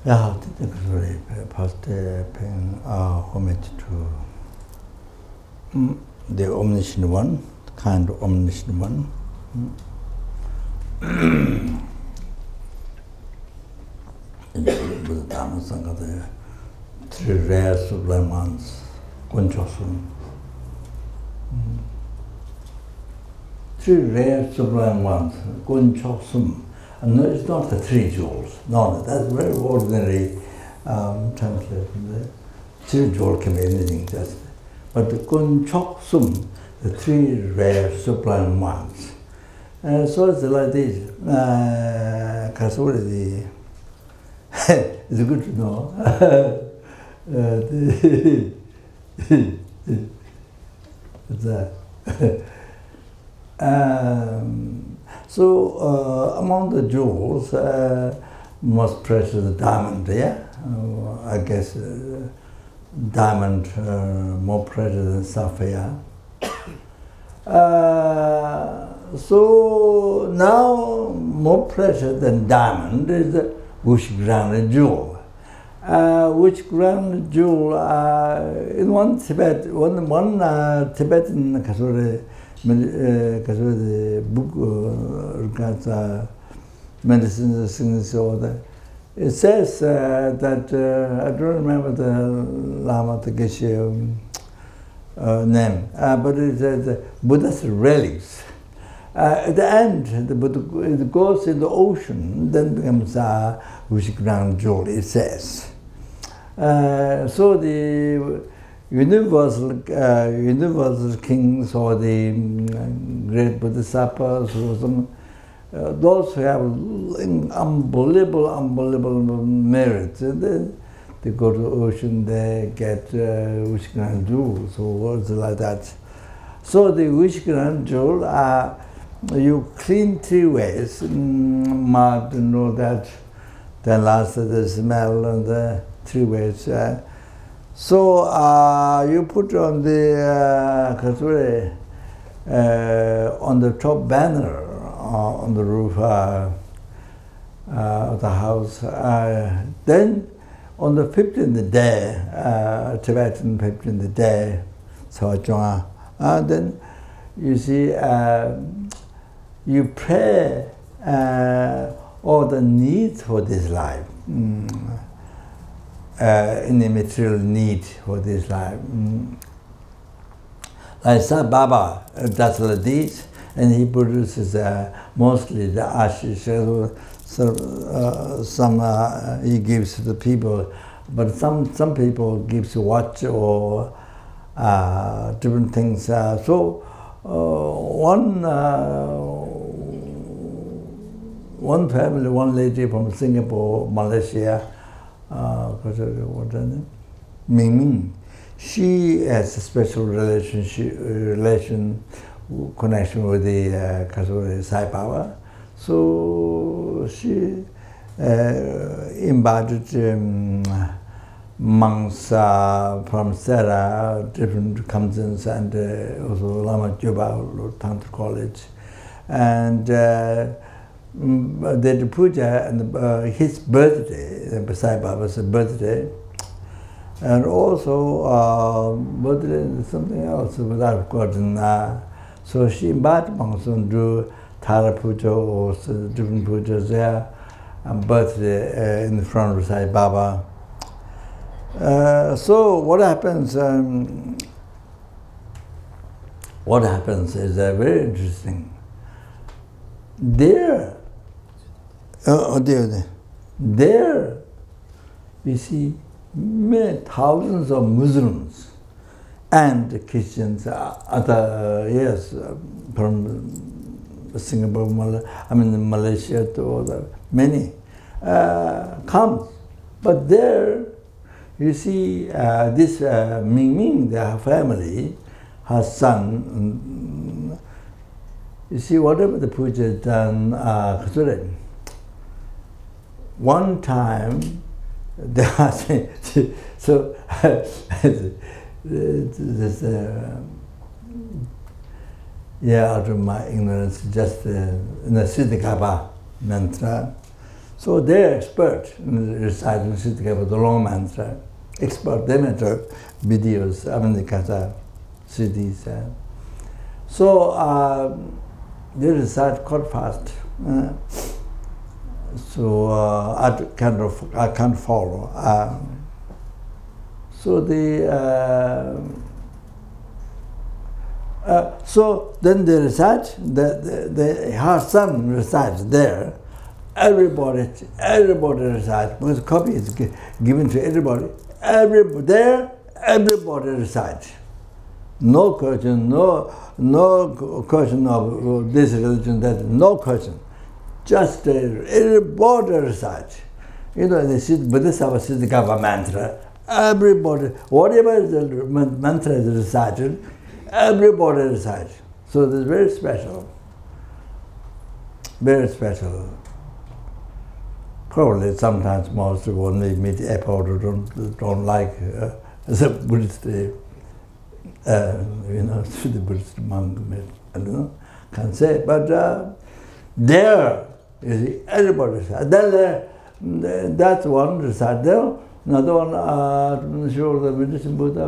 Yeah, really past paying homage to the omniscient one, kind of omniscient one. In the Buddha Dhamma Sangha, the three rare sublime ones, Kunchosum. Three rare sublime ones, Kunchosum. And no, it's not the three jewels. No, that's very ordinary translation. Three jewels can be anything, just. But the Kunchosum, the three rare sublime ones. So it's like this. Kasuri, it's good to know. So among the jewels, most precious is diamond, yeah? I guess diamond more precious than sapphire. So now more precious than diamond is the Wush-grounded jewel. Wush-grounded jewel in one Tibetan the book regards medicines, things order. It says that I don't remember the Lama Takeshi name, but it says Buddha's relics. At the end, the Buddha it goes in the ocean, then becomes a Wush-ground jewel. It says. So the universal kings or the great Bodhisattvas, or some, those who have unbelievable merit, they go to the ocean, they get Wush-ground jewels or words like that. So the Wush-ground jewel, you clean 3 ways, mud and all that, then last the smell and the 3 ways. So you put on the on the top banner on the roof of the house. Then on the 15th day, Tibetan 15th day, so then you see you pray all the needs for this life. Any material need for this life. Like Sai Baba does like this, and he produces mostly the ashes. Some he gives to the people, but some people gives watch or different things. So one family, one lady from Singapore, Malaysia, Ming, she has a special connection with the Sai Baba. So she invited monks from Sera, different Kamsans, and also Lama Juba, Tantra College, and they did puja and his birthday, Sai Baba's birthday, and also birthday something else, but I've forgotten. So she invited monks to do Tara puja or different pujas there, and birthday in front of Sai Baba. So what happens? What happens is very interesting. There, you see many thousands of Muslims and Christians, other from Singapore, Malaysia to other many come, but there you see this Ming, their family, her son. You see, whatever the puja is done, one time, they are saying, so this, out of my ignorance, just in the Siddhikapa mantra. So they're expert in reciting Siddhika, the long mantra. Expert, they make videos, the kata, CDs. So they recite quite fast. So I can't follow. So so then they recite. Her son recites there. Everybody recites because the copy is given to everybody. Everybody recites. No question, no question of this religion, that, no question. Just everybody recites. You know, the Vajrasattva Siddhika mantra. Everybody, whatever the mantra is recited, everybody recites. So it's very special. Very special. Probably sometimes most people meet people who don't like the Buddhist, the Buddhist monk, I don't know, can't say. But there, you see, everybody recites. Then that's one recite there. Another one, I'm not sure the Buddhist Buddha,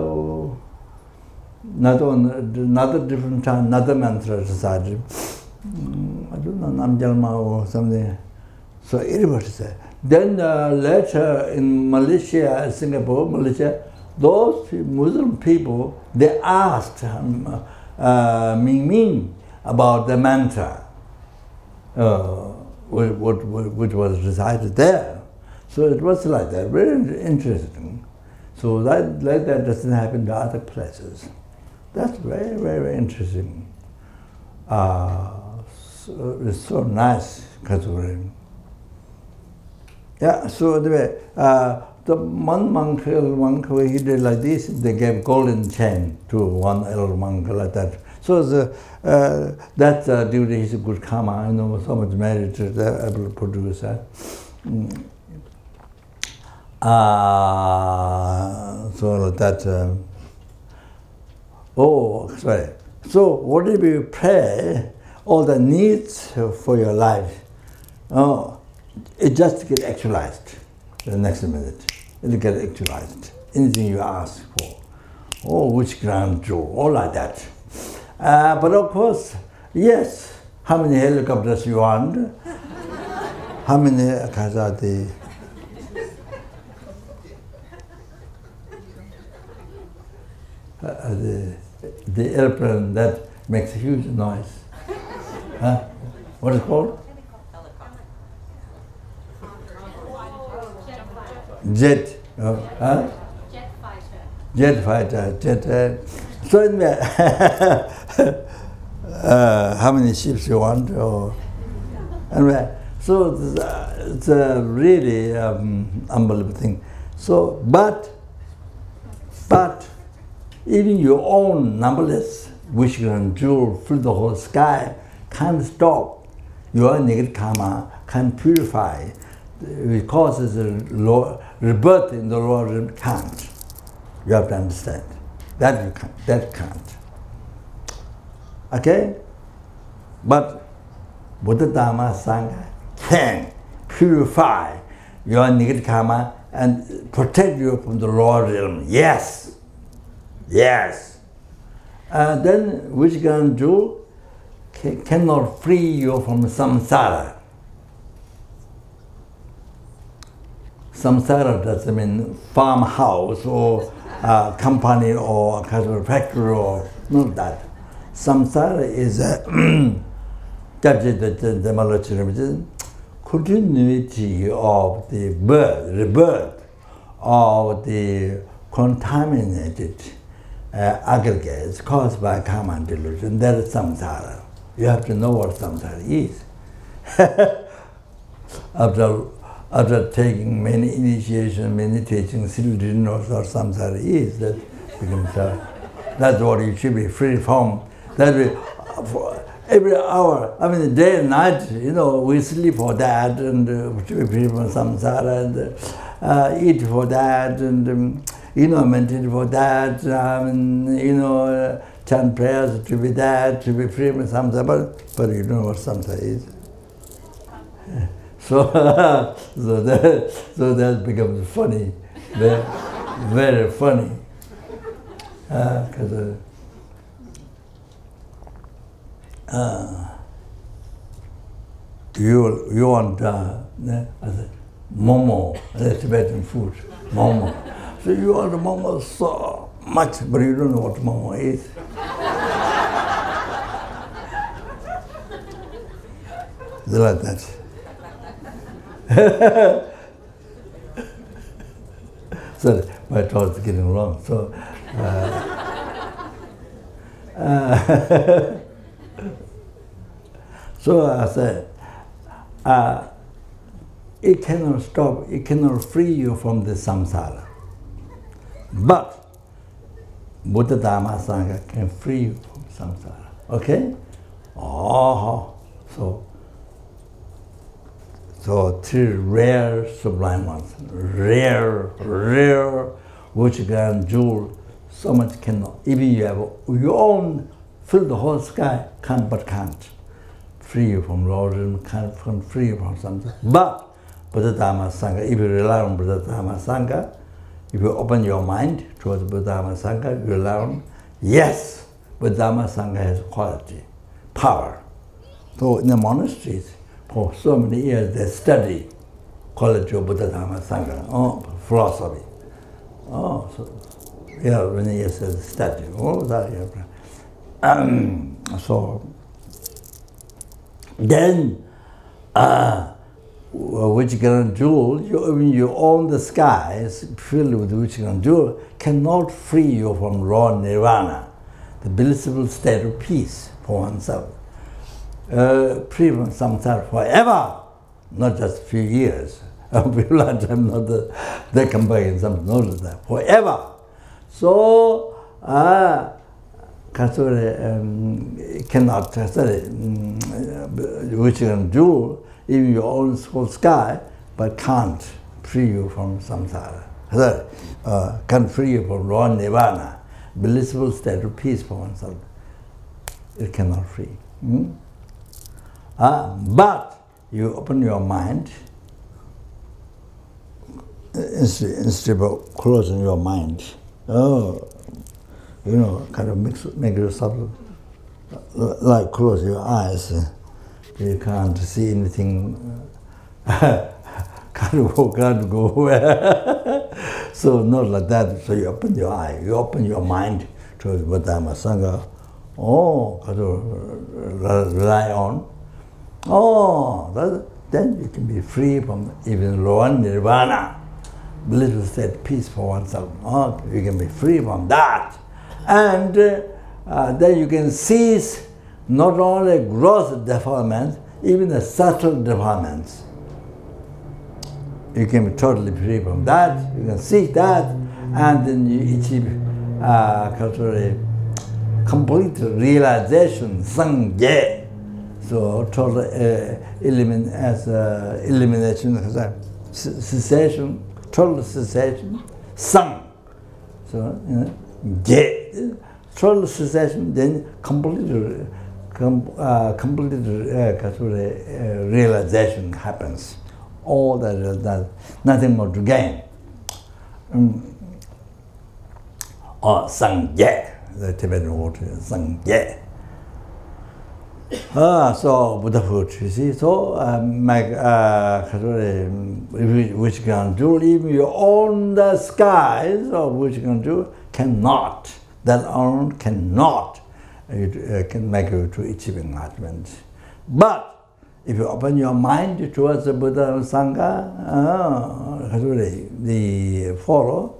another different time, another mantra recited. I don't know, Namjalma or something. So everybody said. Then later in Malaysia, Singapore, Malaysia, those Muslim people, they asked Ming Ming about the mantra, which was recited there. So it was like that, very interesting. So like that doesn't happen to other places. That's very, very interesting. So it's so nice, Kazuri. Yeah, so anyway, the one monk, he did like this, they gave golden chain to one elder monk like that. So that's due to his good karma, you know, so much merit they're able to produce. So that, sorry. So what if you pray all the needs for your life? It just gets actualized the next minute. It gets actualized. Anything you ask for. Oh, which grand jewel, all like that. But of course, yes, how many helicopters you want? How many the airplane that makes a huge noise. What is it called? Jet. Jet fighter. So anyway, how many ships you want? Anyway, so it's a really unbelievable thing. So, but even your own numberless wish and jewel fill the whole sky can't stop your negative karma, can purify. It causes a rebirth in the Lord can't. You have to understand. That you can't. That can't. Okay? But Buddha Dhamma Sangha can purify your negative karma and protect you from the Lord realm. Yes. Yes. Then which can do cannot free you from samsara. Samsara doesn't mean farmhouse or company or factory or not that. Samsara is continuity of the rebirth of the contaminated aggregates caused by karma and delusion. That is samsara. You have to know what samsara is. After taking many initiation, many teachings, still didn't know what samsara is. That becomes that's what you should be free from. That we, for every hour, I mean day and night, you know, we sleep for that and to be free from samsara and eat for that and you know, meditate for that, you know, chant prayers to be that, to be free from samsara, but you don't know what samsara is. So So, so that becomes funny, very, very funny. Because you want momo, Tibetan food, momo. So you want momo so much, but you don't know what momo is. It's like that. Sorry, my thoughts are getting wrong. So, so I said, it cannot stop, it cannot free you from the samsara. But Buddha Dhamma Sangha can free you from samsara. Okay? Oh, so three rare sublime ones. Rare, which grand jewel, so much cannot. Even you have your own, fill the whole sky, can't free you from Lordism, can't free you from something. But Buddha Dhamma Sangha, if you rely on Buddha Dhamma Sangha, if you open your mind towards Buddha Dhamma Sangha, you learn, yes, Buddha Dhamma Sangha has quality, power. So in the monasteries, for so many years they study quality of Buddha Dhamma Sangha, philosophy. So yeah, many years they study. So then, which grand jewel, you own the skies filled with which grand jewel, cannot free you from raw nirvana, the blissful state of peace for oneself. Free from samsara forever, not just a few years. People are not they come back in some notice that forever. So, cannot which can do even your own whole sky, but can't free you from samsara. Can't free you from raw nirvana, blissful state of peace for oneself. It cannot free. But you open your mind, instead of closing your mind, kind of make yourself like close your eyes. You can't see anything, can't go where. So not like that. So you open your eye, you open your mind towards Buddha Dhamma Sangha. Rely on. Then you can be free from even raw nirvana, blissful state, peace for oneself. You can be free from that. And then you can cease not only gross defilements, even the subtle defilements. You can be totally free from that. You can see that, and then you achieve complete realization, sangye. So total elimination, cessation, total cessation, sang. So total cessation, then complete realization happens. All that, nothing more to gain. Sangye, the Tibetan word, sangye. So Buddhahood, you see. So which can do, even your own the skies, or which can do, cannot. That alone cannot. It can make you to achieve enlightenment. But if you open your mind towards the Buddha Sangha, the follow.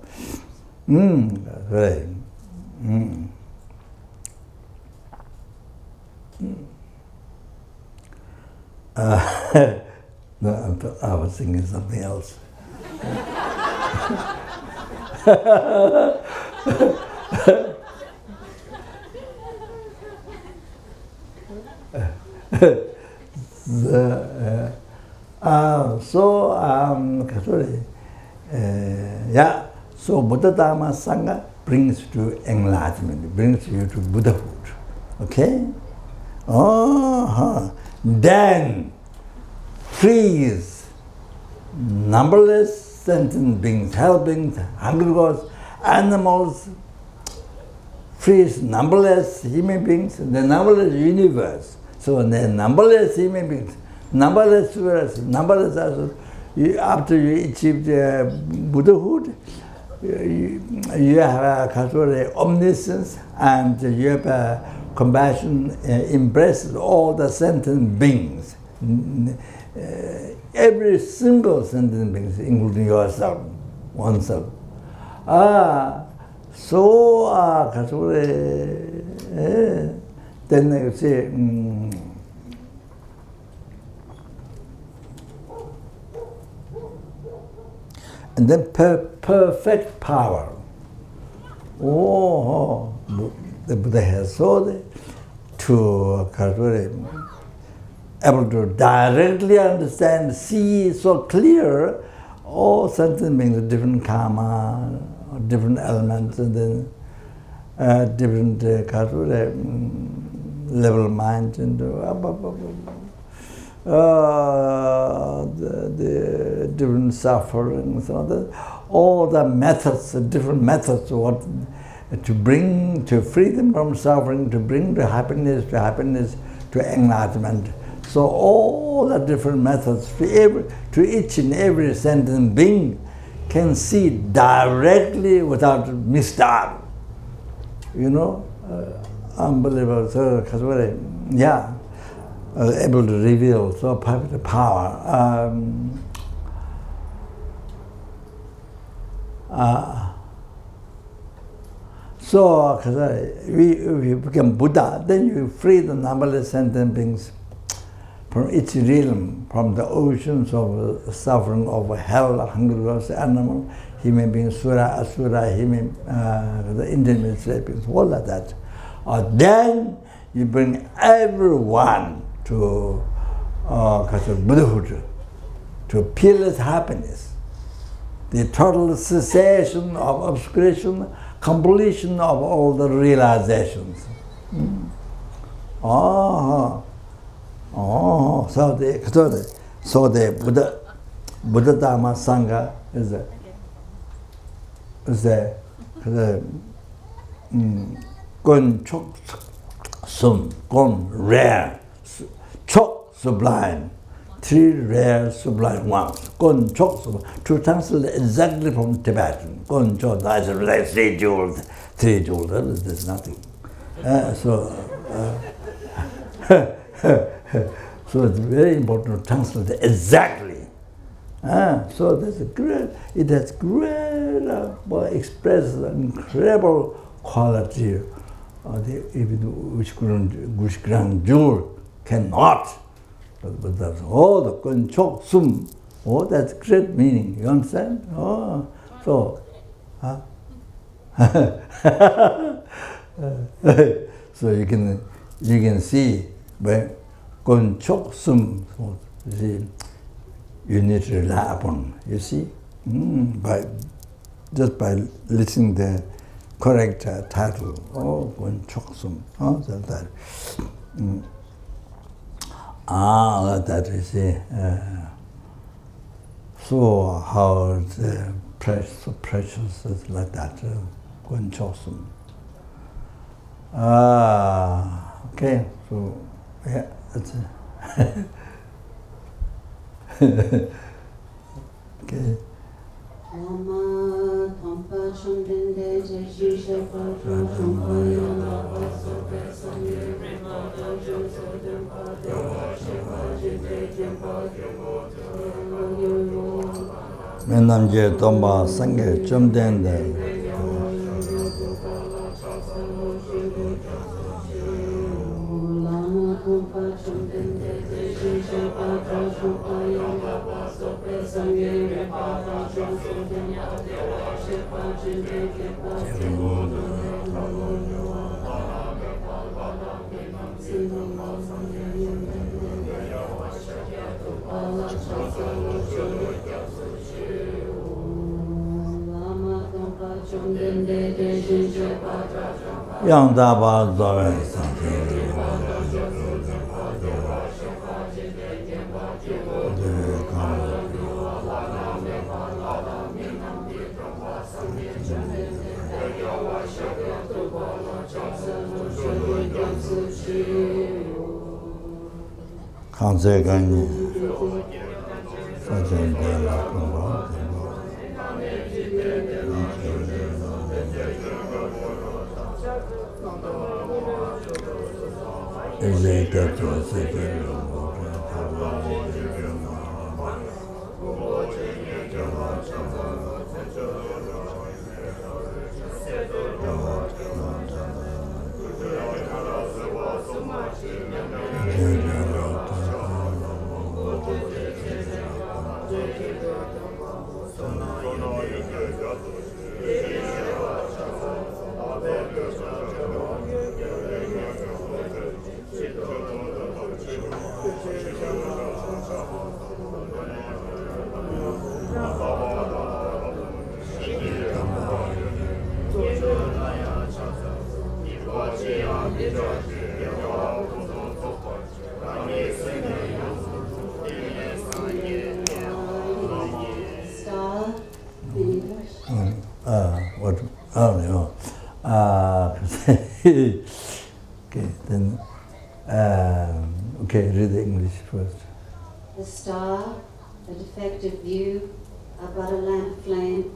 No, I was thinking something else. So Buddha Dhamma Sangha brings to enlightenment, brings you to Buddhahood. Okay? Then frees numberless sentient beings, helping hungry ghosts, animals, trees, numberless human beings, the numberless universe. So the numberless human beings, numberless spirits, numberless also. After you achieve the Buddhahood, you have a omniscience and you have compassion, embraces all the sentient beings. Every single sentient being, including yourself, oneself. Then you say, and then perfect power. The Buddha has sought to able to directly understand, see so clear all sentient beings, different karma, different elements, and then different level of mind, and the different sufferings, all the methods, different methods, what to bring to freedom from suffering, to bring to happiness, to enlightenment. So all the different methods to each and every sentient being can see directly without misstep. You know, unbelievable. So, yeah, able to reveal so perfect power. So, if you become Buddha, then you free the numberless sentient beings from each realm, from the oceans of suffering of hell, hunger, animal, human beings, sura, asura, human, the intermediate beings, all like that. Then you bring everyone to Buddhahood, to peerless happiness, the total cessation of obscuration, completion of all the realizations. So the Buddha Dhamma Sangha is the gon chok sum, gon rare, chok sublime, three rare sublime ones. Gon chok sum, to translate exactly from Tibetan. Gon chok, that's like 3 jewels, 3 jewels. There's nothing. So it's very important to translate exactly. So that's a great, it has great, express incredible quality which grand jewel cannot. But that's all the konchok sum. Oh, that's great meaning. You understand? So you can see when konchok sum, you need to rely upon. You see, just by listening the correct title. Konchok sum. That. That you see. So how the so precious is like that. Konchok sum. Okay, so yeah, that's it. Okay. Menamje tomba sangye chumdende. Yang daba zoe Kansekani what? Oh, no. Okay, then. Okay, read the English first. The star, a defective view, about a lamp flame.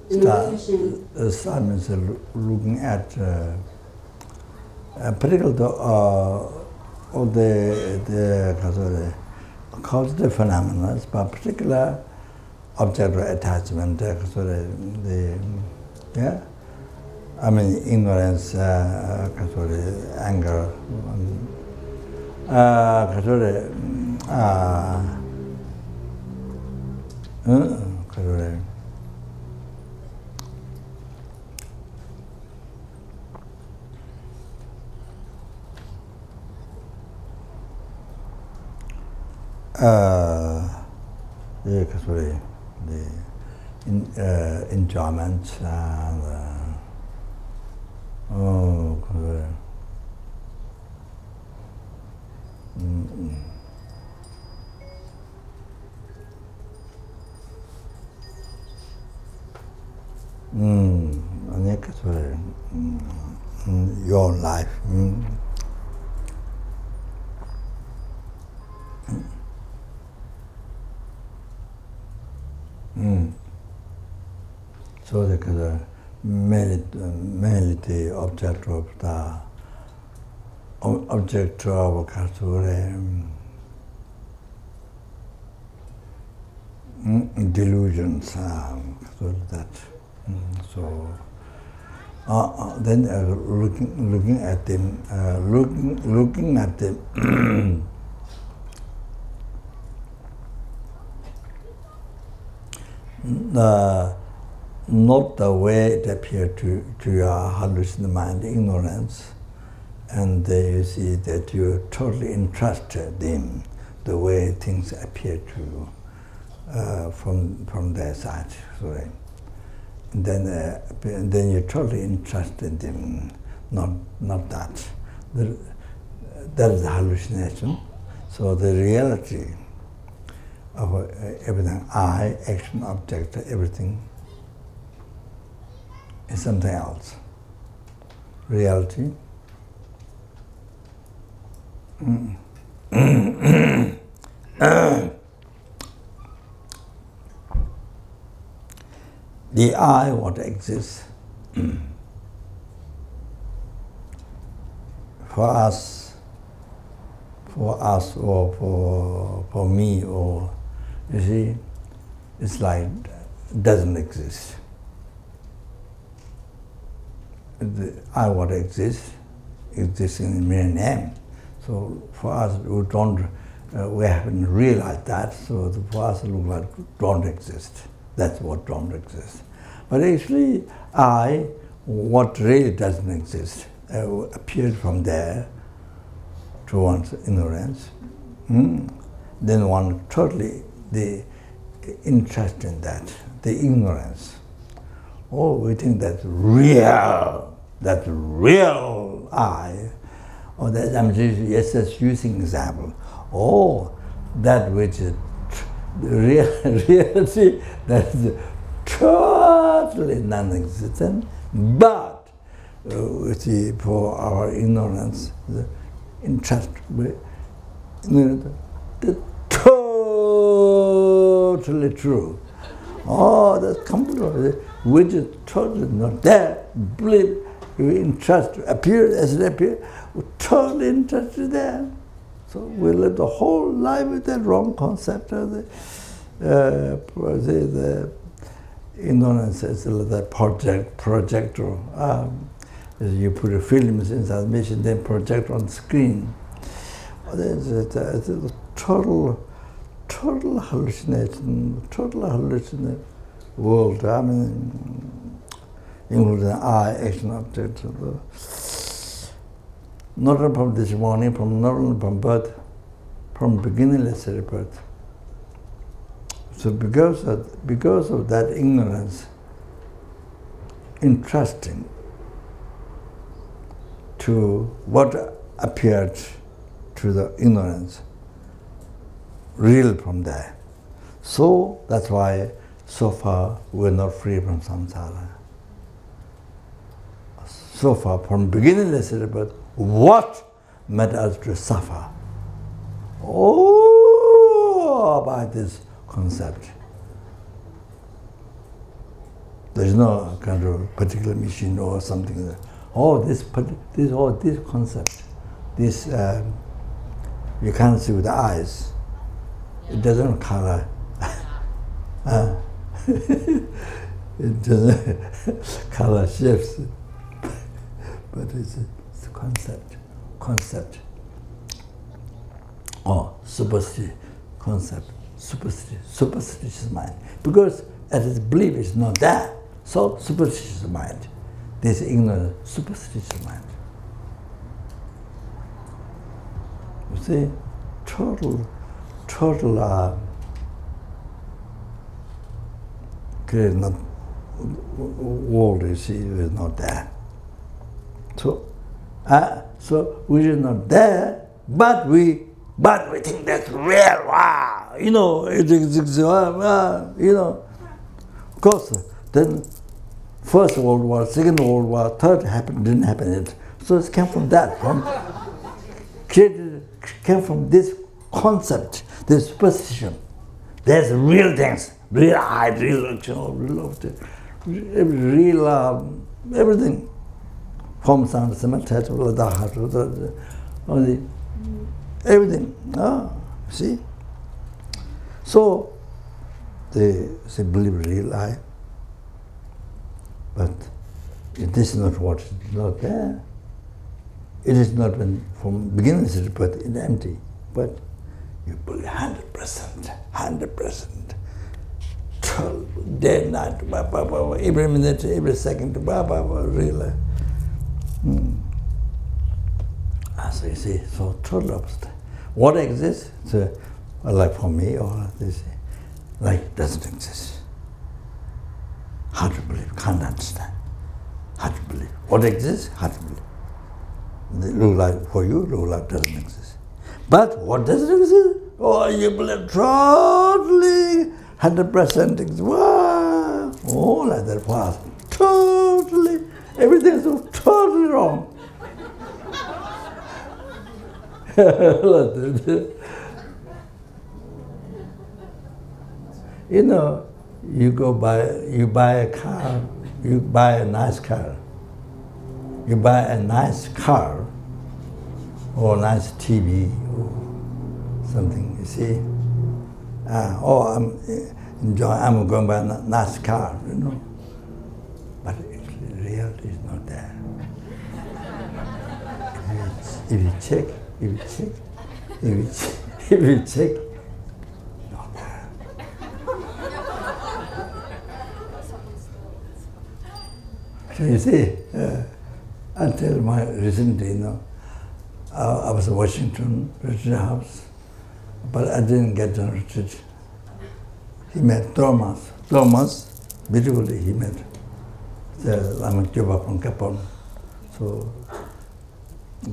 The star means looking at particularly all the causative phenomena, but particular object attachment, yeah. I mean, ignorance, anger, the enjoyment and your life. So the mainly the object of delusions, so that. So then looking at them, looking at them. Not the way it appears to your hallucinated mind, ignorance, and you see that you're totally interested in the way things appear to you from their side. Sorry. Then you're totally interested in not that. That is the hallucination. So the reality of everything, I, action, object, everything, is something else. Reality. The I, what exists, for us or for me, or you see, it's like doesn't exist. The I, what exists in mere name. So for us, we haven't realized that. So for us, it looks like don't exist. That's what don't exist. But actually, I, what really doesn't exist, appeared from there to one's ignorance. Then one totally the interest in that, the ignorance. Oh, we think that's real I. Or that I'm just using example. Oh, that which is reality, that is totally non-existent, but for our ignorance, the interest, the totally true. Oh, that's completely, which is totally not there. Believe, interest appear as it appears, we're totally interested there. So we live the whole life with that wrong concept of the ignorance is the projector. You put the films inside the machine, then project on the screen. It's a total hallucination, world. I mean, including eye, action, object. Not only from this morning, not only from birth, from beginningless birth. So because of that ignorance, entrusting to what appeared to the ignorance, real from there. So that's why so far we're not free from samsara. So far from beginningless birth, what made us to suffer? Oh, by this concept. There is no kind of particular machine or something. This concept, this you can't see with the eyes. It doesn't color. It doesn't color shifts. But it's a concept. Superstitious concept. Superstitious mind. Because as its belief is not there, so superstitious mind. This ignorant, superstitious mind. You see, total not world, you see, is not there. So we are not there, but we think that's real. Wow, Of course, then First World War, Second World War, Third didn't happen. So it came from that, came from this concept, this superstition. There's real things, real eye, real everything. Form, sound, smell, touch, everything. See? So they believe real eye, but it is not what is not there. It is not from beginning to but it's empty. But you believe 100%. Day, night, every minute, every second, real. So you see, so total opposite. What exists, like for me, or this, like doesn't exist. Hard to believe, can't understand. Hard to believe. What exists, hard to believe. They look like for you, look like doesn't exist. But what doesn't exist? Oh, you believe totally 100% exists. Wow! Oh, like that was totally, everything is totally wrong. You buy a car, you buy a nice car. You buy a nice car or a nice TV or something, you see. I'm going to buy a nice car, But reality is not there. If you check, not there. So you see, until my recently, I was in Washington, retreat house, but I didn't get to retreat. He met Thomas, beautifully he met. I'm a Cuba from Capone, so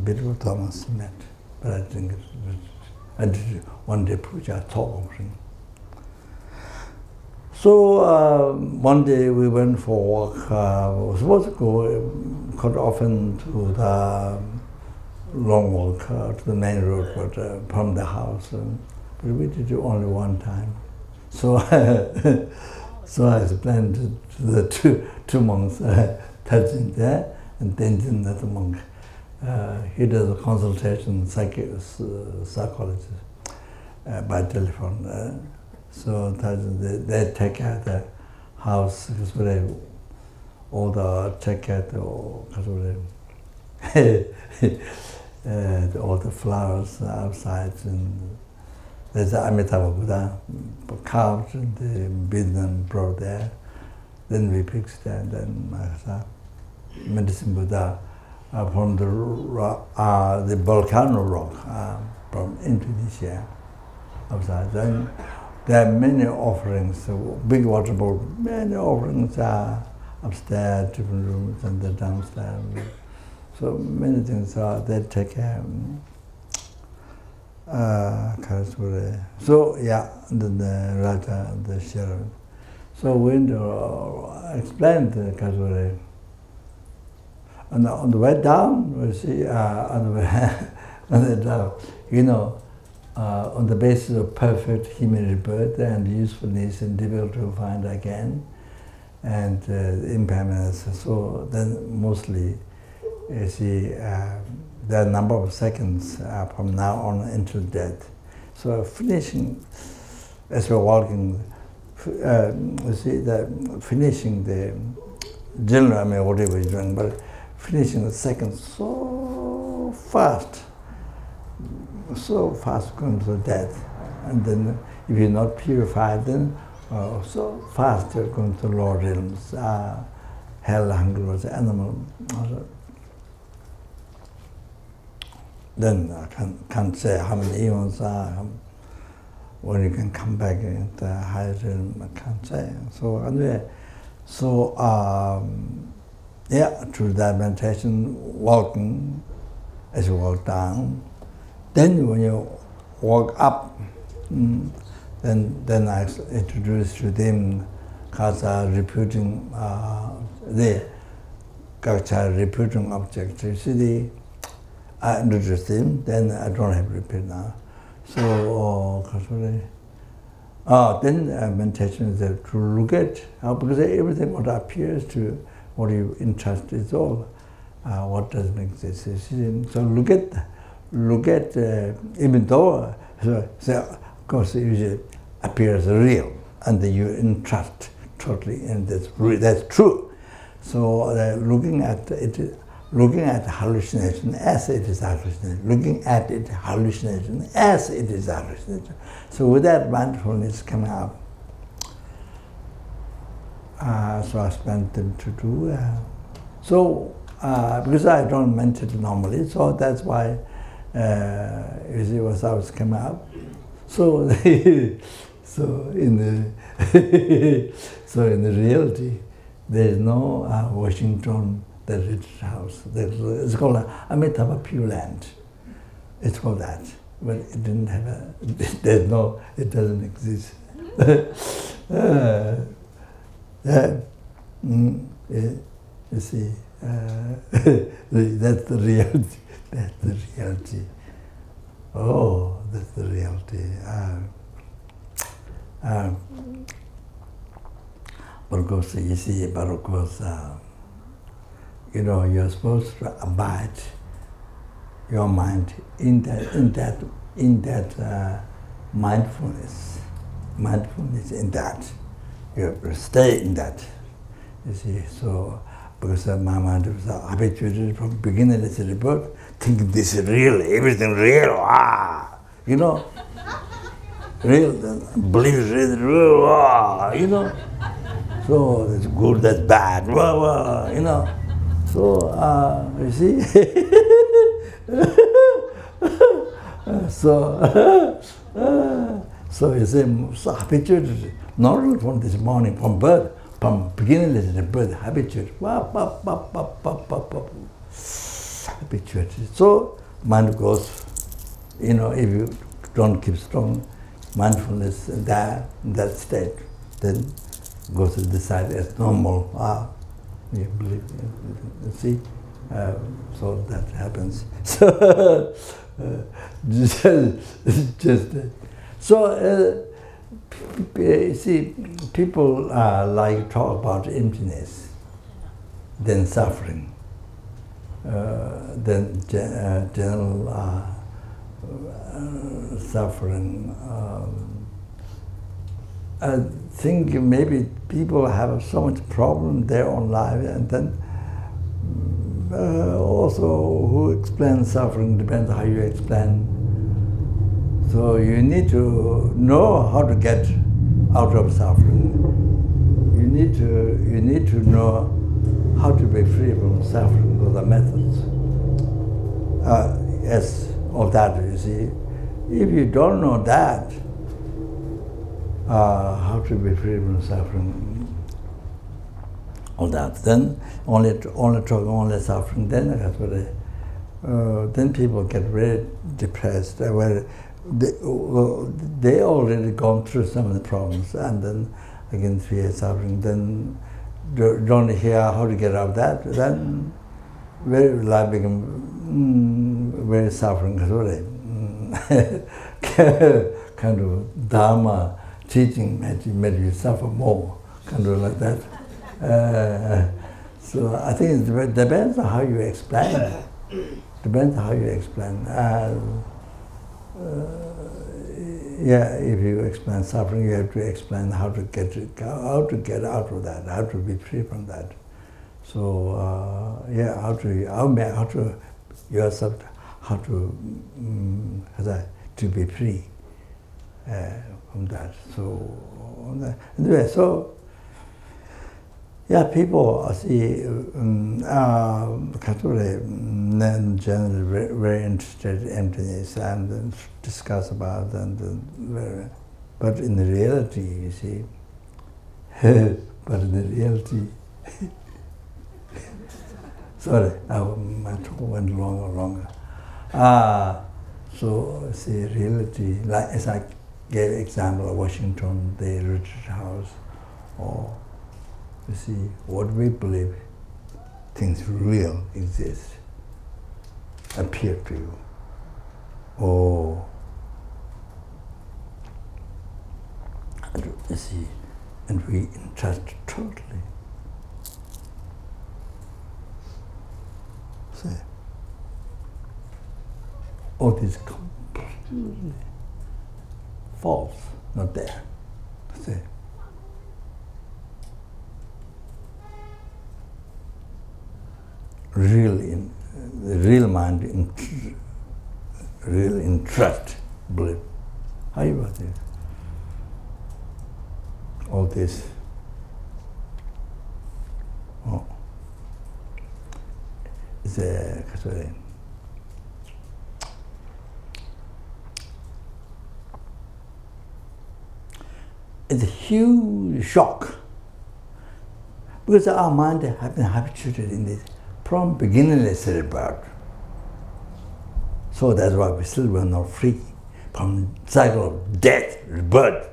beautiful Thomas he met, but I didn't get to retreat. I did one day puja talk of him. So one day we went for a walk. We were supposed to go quite often to the long walk to the main road, but from the house. But we did it only one time. So, so I explained to the two monks, Tajin there and Tenzin, that monk. He does a consultation, psychologist by telephone. So they take care of the house, all the take care of all the flowers outside, and there's the Amitabha Buddha carved and the Buddha brought there. Then we fixed that, and then medicine Buddha from the rock, the volcano rock from Indonesia outside. Then there are many offerings, big water bowl, many offerings are upstairs, different rooms, and the downstairs. So many things are they take care. So yeah, the Raja, the sheriff. So we explained the Kasuri. And on the way down, we see on the way down, you know, on the basis of perfect human rebirth and usefulness and difficult to find again, and impermanence. So then mostly, you see, there are a number of seconds from now on into death. So finishing, as we're walking, you see, finishing the general, I mean, whatever you're doing, but finishing the seconds so fast going to death. And then if you're not purified, then so fast you're going to lower realms, hell, hunger, animal. Then I can't say how many eons are, when you can come back into higher realm, I can't say. So anyway, so yeah, through that meditation, walking, as you walk down, then when you walk up, then I introduce to them Kasa reputing the Kakcha reputing object. You see, I introduced him, then I don't have to repeat now. So, then meditation is to look at, because everything what appears to what you interest is all what doesn't exist. So look at even though so of course it usually appears real, and you entrust totally, and that's true. So looking at it. Looking at hallucination as it is hallucination, looking at it hallucination as it is hallucination. So with that mindfulness coming up, so I spent them to do. Because I don't meditate normally, so that's why you see what I was coming up. So so in the reality, there is no Washington. The rich house. It's called Amitabha Pure Land. It's called that. But it didn't have it doesn't exist. You see, that's the reality. That's the reality. Oh, that's the reality. But of course, you see, but of course, you know, you're supposed to abide your mind in that mindfulness. Mindfulness in that. You have to stay in that. You see, so because my mind was habituated from beginning as a rebirth, thinking this is real, everything real, you know, real, believe it's real, you know. So that's good, that's bad, you know. So, you see, so you see, so habituated, not only from this morning, from birth, from beginning of the birth, habituated, habituated. So, mind goes, you know, if you don't keep strong mindfulness in that state, then goes to the side as normal. You believe, you see, So that happens. So see, people like talk about emptiness, then suffering, then general suffering. I think maybe people have so much problem in their own life, and then also who explains suffering depends how you explain. So you need to know how to get out of suffering. You need to know how to be free from suffering with the methods. Yes, of that, you see. If you don't know that, how to be free from suffering, all that, then only suffering, then people get very depressed. They already gone through some of the problems, and then again fear suffering. Then don't hear how to get out of that. Then very life become very suffering. Kind of Dharma teaching made you suffer more, kind of like that. So I think it depends on how you explain. Depends on how you explain. Yeah, if you explain suffering, you have to explain how to get out of that, how to be free from that. So yeah, how to yourself, how to be free from that. So anyway, so yeah, people see generally very interested in emptiness and discuss about and but in the reality, you see, but in the reality, sorry, my talk went longer. So see, reality, like as I gave example of Washington, the retreat house, or you see, what we believe, things real exist, appear to you. Oh, and you see, and we entrust totally. See, all this completely false, not there. See. The real mind, real interest, believe. How you about this? All this. Oh, it's a huge shock, because our mind has been habituated in this from beginningless rebirth. So that's why we still were not free from cycle of death, rebirth,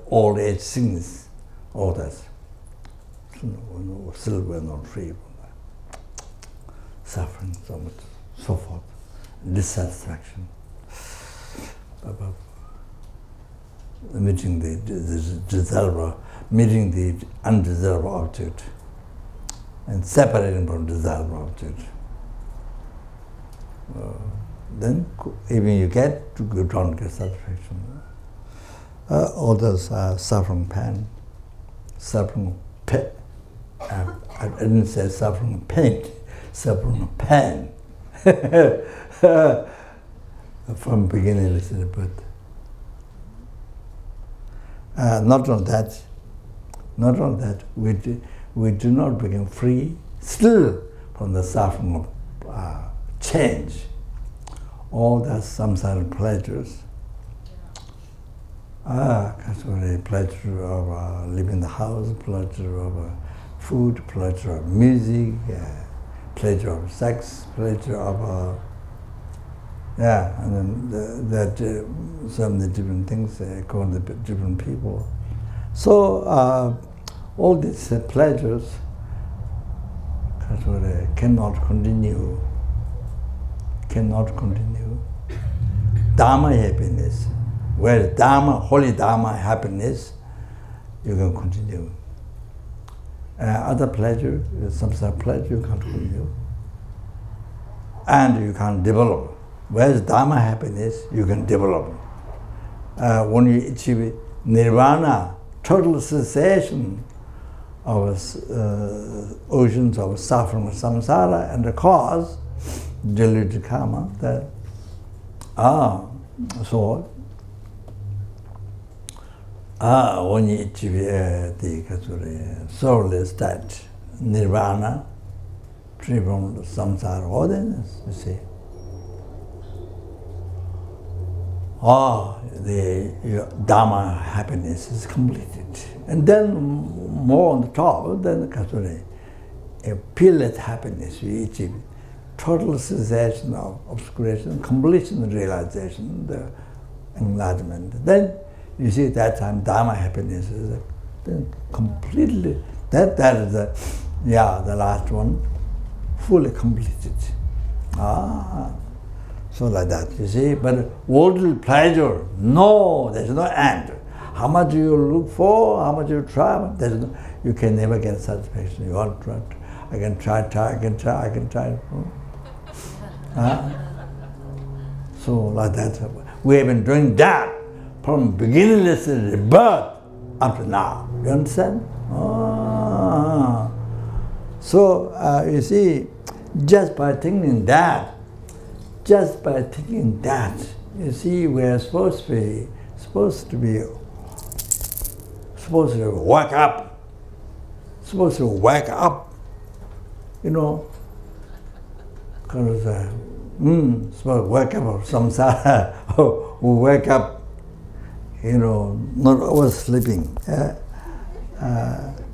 old age, sickness, all that. Still were not free from that. Suffering so much, so forth, dissatisfaction. Meeting the desirable, meeting the undesirable object, and separating from desirable object. Then even you get to go down to get satisfaction. Others are suffering pain, suffering pain. I didn't say suffering pain, suffering pain. From beginning to the birth. Not on that, we do not become free still from the suffering of change. All that samsara pleasures. Pleasure of living in the house, pleasure of food, pleasure of music, pleasure of sex, pleasure of and then that some of the different things according to different people. So all these pleasures, cannot continue. Cannot continue. Dharma happiness. Where Dharma, holy Dharma happiness, you can continue. Other pleasure, samsara pleasure, you can't continue. And you can develop. Whereas Dharma happiness, you can develop. When you achieve nirvana, total cessation of oceans of suffering, samsara, and the cause, deluded karma, that when you achieve the soulless state, nirvana, free from samsara ordinance, you see. The Dharma happiness is completed. And then more on the top, then a peerless happiness you achieve. Total cessation of obscuration, completion realization, the enlightenment. Then you see at that time Dharma happiness is completely, that is the last one, fully completed. So like that, you see. But worldly pleasure, no, there's no end. How much you look for, how much you try, there's no, you can never get satisfaction. You want to try, I can try. So like that, we have been doing that from beginningless birth up to now. You understand? So you see, just by thinking that, you see, we are supposed to wake up, you know, because supposed to wake up of samsara, who wake up, you know, not always sleeping.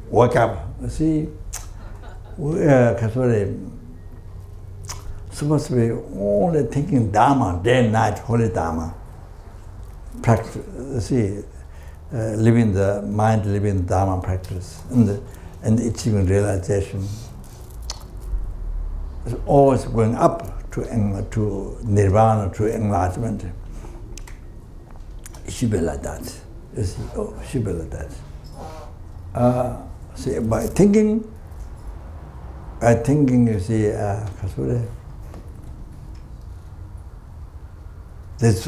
Wake up, you see, supposed to be only thinking Dharma, day and night, holy Dharma. Practice, see, living the mind, living the Dharma practice, and achieving realization. It's always going up to nirvana, to enlightenment. It should be like that. You see, it should be like that. See, by thinking, you see, this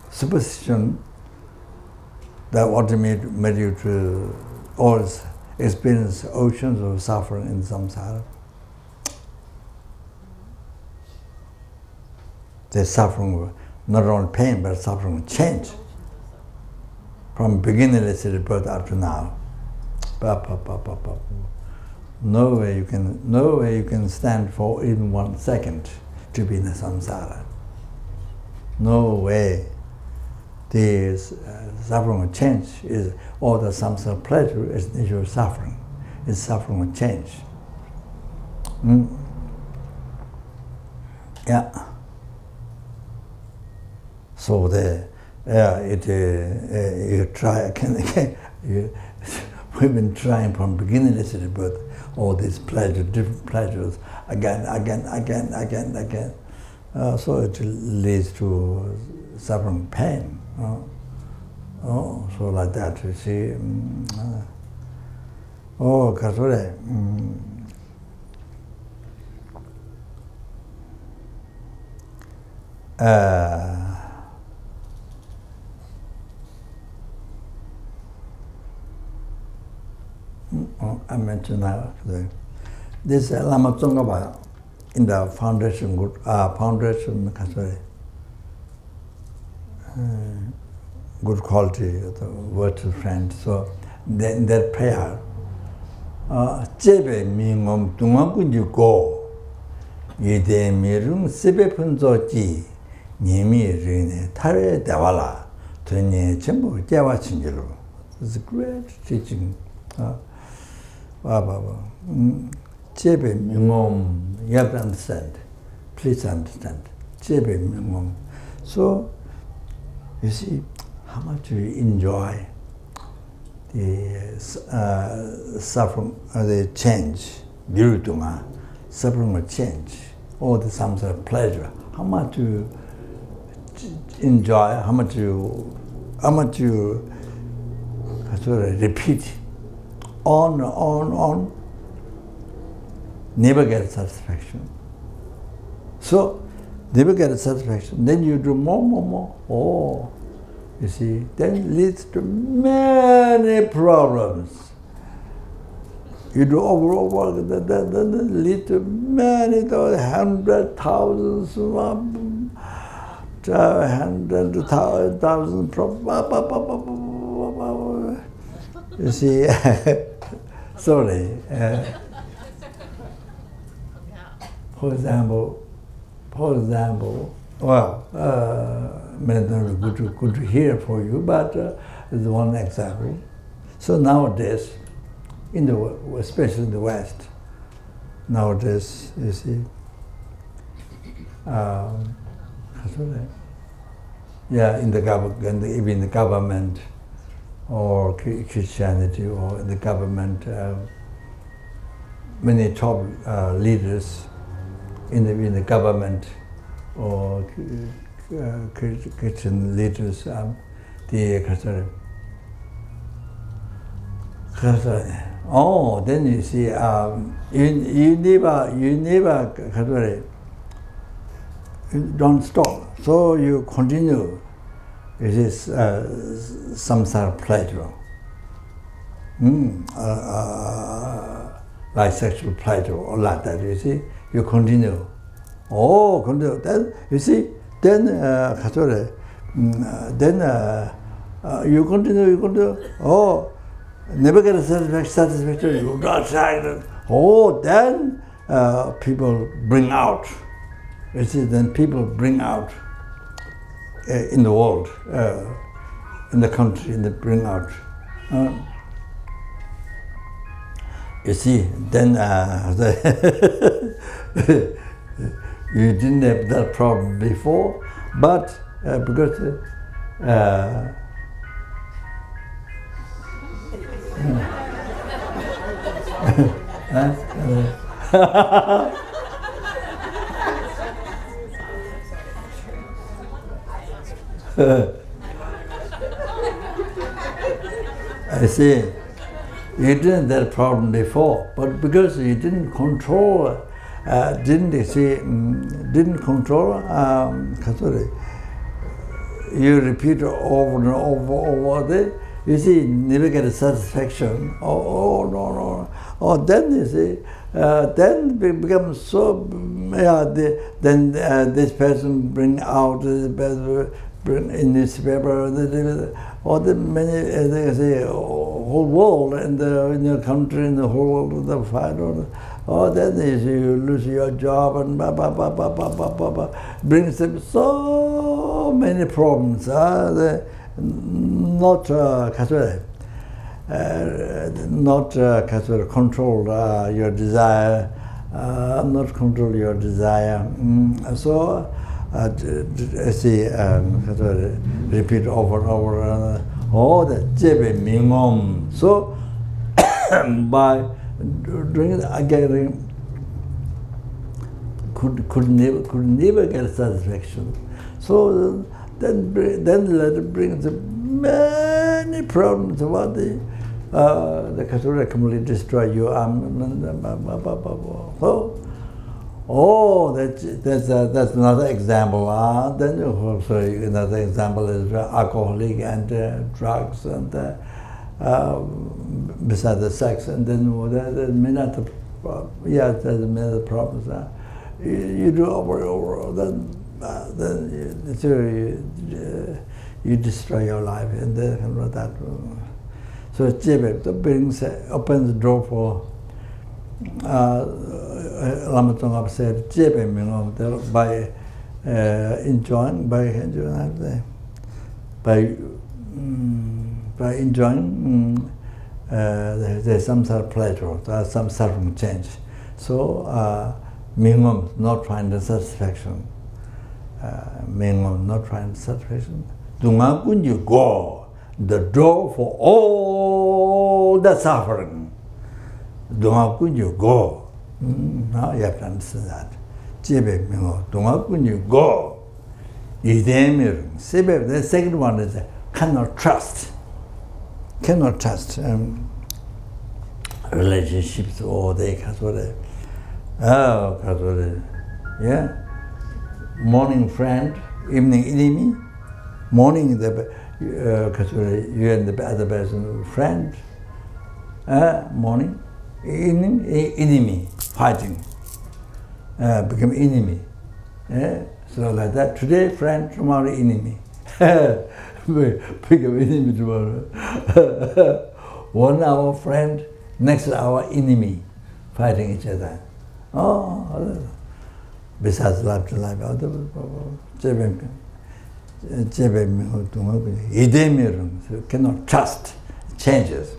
superstition that what made you to always experience oceans of suffering in samsara. The suffering, not only pain, but suffering change. From beginningless birth up to now. No way you can stand for even 1 second to be in the samsara. No way. The suffering change is all the samsara pleasure is nature of suffering. It's suffering change. Yeah. So you try again. We've been trying from beginningless birth all these pleasures, different pleasures, again. So it leads to suffering pain. So like that, you see. Kasure. I mentioned now this Lama Tsongkhapa in the foundation group, good quality, the virtual friend. So in that prayer, Jebe mingom tungangkunju go, yede mirung sebe punzoji, nyemi rine tare dewala, tunye chenpo jewa chinjiru. It's a great teaching. Jebe mingom, you have to understand. Please understand. Jebe mingom. So, you see how much we enjoy the suffering, the change Virudunga, suffering will change. All the samsara pleasure. How much you enjoy, how much you sort of repeat on, never get satisfaction. So, never get satisfaction. Then you do more. Oh, you see, then leads to many problems. You do over, then lead to many, 100,000, problems. You see, sorry. For example, well, good to hear for you, but it's one example. So nowadays, especially in the West, nowadays, you see, in the government, even in the government, or Christianity, or in the government, many top leaders in the government or Christian leaders, then you see, you never don't stop. So you continue. It is samsara pleasure, like sexual pleasure or like that. You see, you continue. Oh, continue. Then you see, then you continue. Oh, never get a satisfaction. You got tired. Oh, then people bring out. You see, then people bring out in the world, in the country, bring out. You see, then you didn't have that problem before, but because I see, you didn't have that problem before, but because you didn't control, you repeat over and over, you see, never get a satisfaction. Oh, then you see, then it becomes so, then this person bring out, bring in newspaper, or the many, they say, whole world, in your country, in the whole world, the fight, then you lose your job, and brings them so many problems. Not control your desire, not control your desire. So see, repeat over and over. The jebe mingom. So by doing it again, could never get satisfaction. So then let it bring many problems about the Kathura completely destroy you. That's another example. Then also another example is alcoholic and drugs and besides the sex, and then there's many other problems. You do over, then you destroy your life, and then that. So Jebe opens the door for Lama Tsongkhapa said Jebe by enjoying there's some sort of pleasure, there's some certain change. So minimum, not trying the satisfaction. Minimum, not trying the satisfaction. Dunga kunju go, the door for all the suffering. Dunga kunju go. Now you have to understand that. Jebe mingo dunga kunyu go. Idemir. Sebe, the second one is cannot trust. Cannot trust relationships all day. Yeah. Morning friend, evening enemy. Morning the you and the other person friend. Morning, evening enemy, fighting. Become enemy. So like that. Today friend, tomorrow enemy. Become enemy tomorrow. 1 hour friend, next hour enemy, fighting each other. Oh, besides life to life, cannot trust, changes.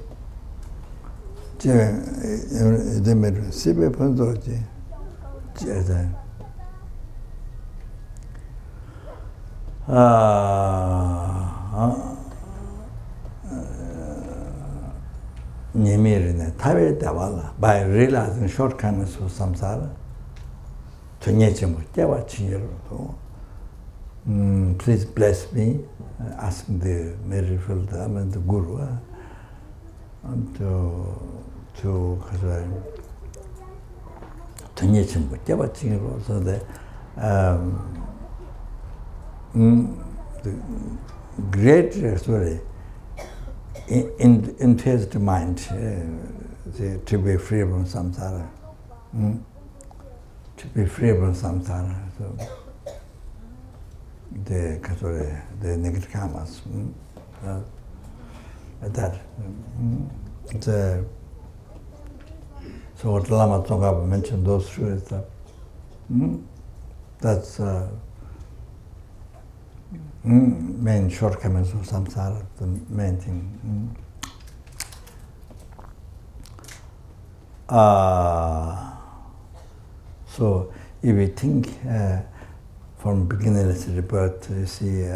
By realizing shortcomings of samsara, please bless me, asking the merciful Dhamma and the Guru so the great story infused mind to be free from samsara. To be free from samsara. So the negative karmas. That. So what Lama Tsongkhapa mentioned, those two stuff. That's main shortcomings of samsara, the main thing. So if we think from beginningless rebirth, you see,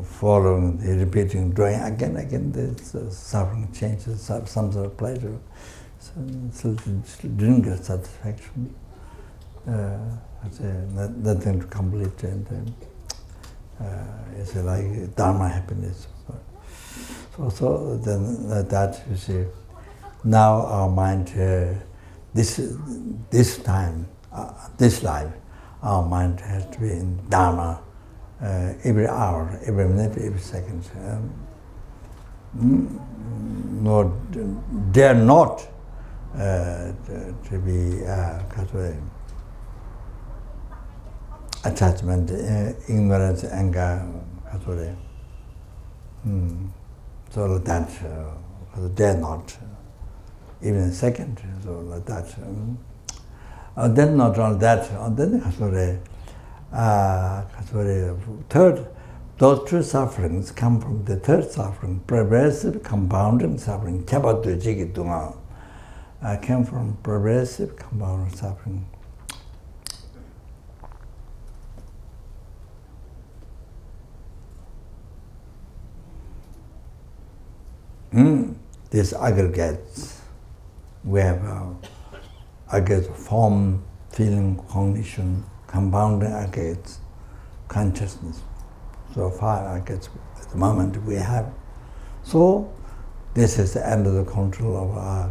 following the repeating, drawing again, the suffering changes, some sort of pleasure. So didn't get satisfaction. Nothing to complete, and it's like dharma happiness. So then that you see, now our mind, this time, this life, our mind has to be in dharma every hour, every minute, every second. No, dare not to be attachment, ignorance, anger, so that dare not, even a second, so like that. Then not only that, then third, those two sufferings come from the third suffering, progressive compounding suffering. Came from progressive compounding suffering. These aggregates, we have aggregates, form, feeling, cognition, compounding aggregates, consciousness. So 5 aggregates at the moment we have. So this is the end of the control of our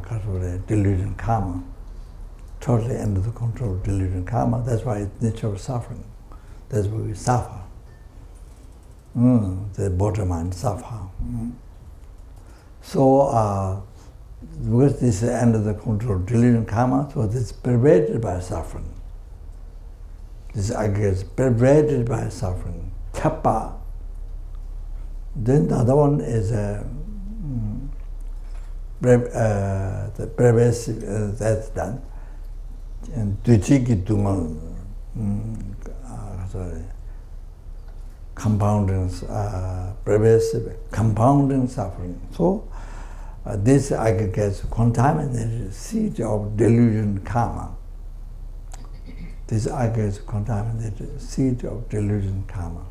delusion karma. Totally end of the control of delusion karma. That's why it's nature of suffering. That's why we suffer. The bottom mind suffer. So, because this is the end of the control of delusion karma, so this is pervaded by suffering. This aggregate is pervaded by suffering. Kappa. Then the other one is the pervasive, that's done. And Duchiki compounding, pervasive, compounding suffering. So, this aggregates contaminated seed of delusion karma. This aggregates contaminated seed of delusion karma.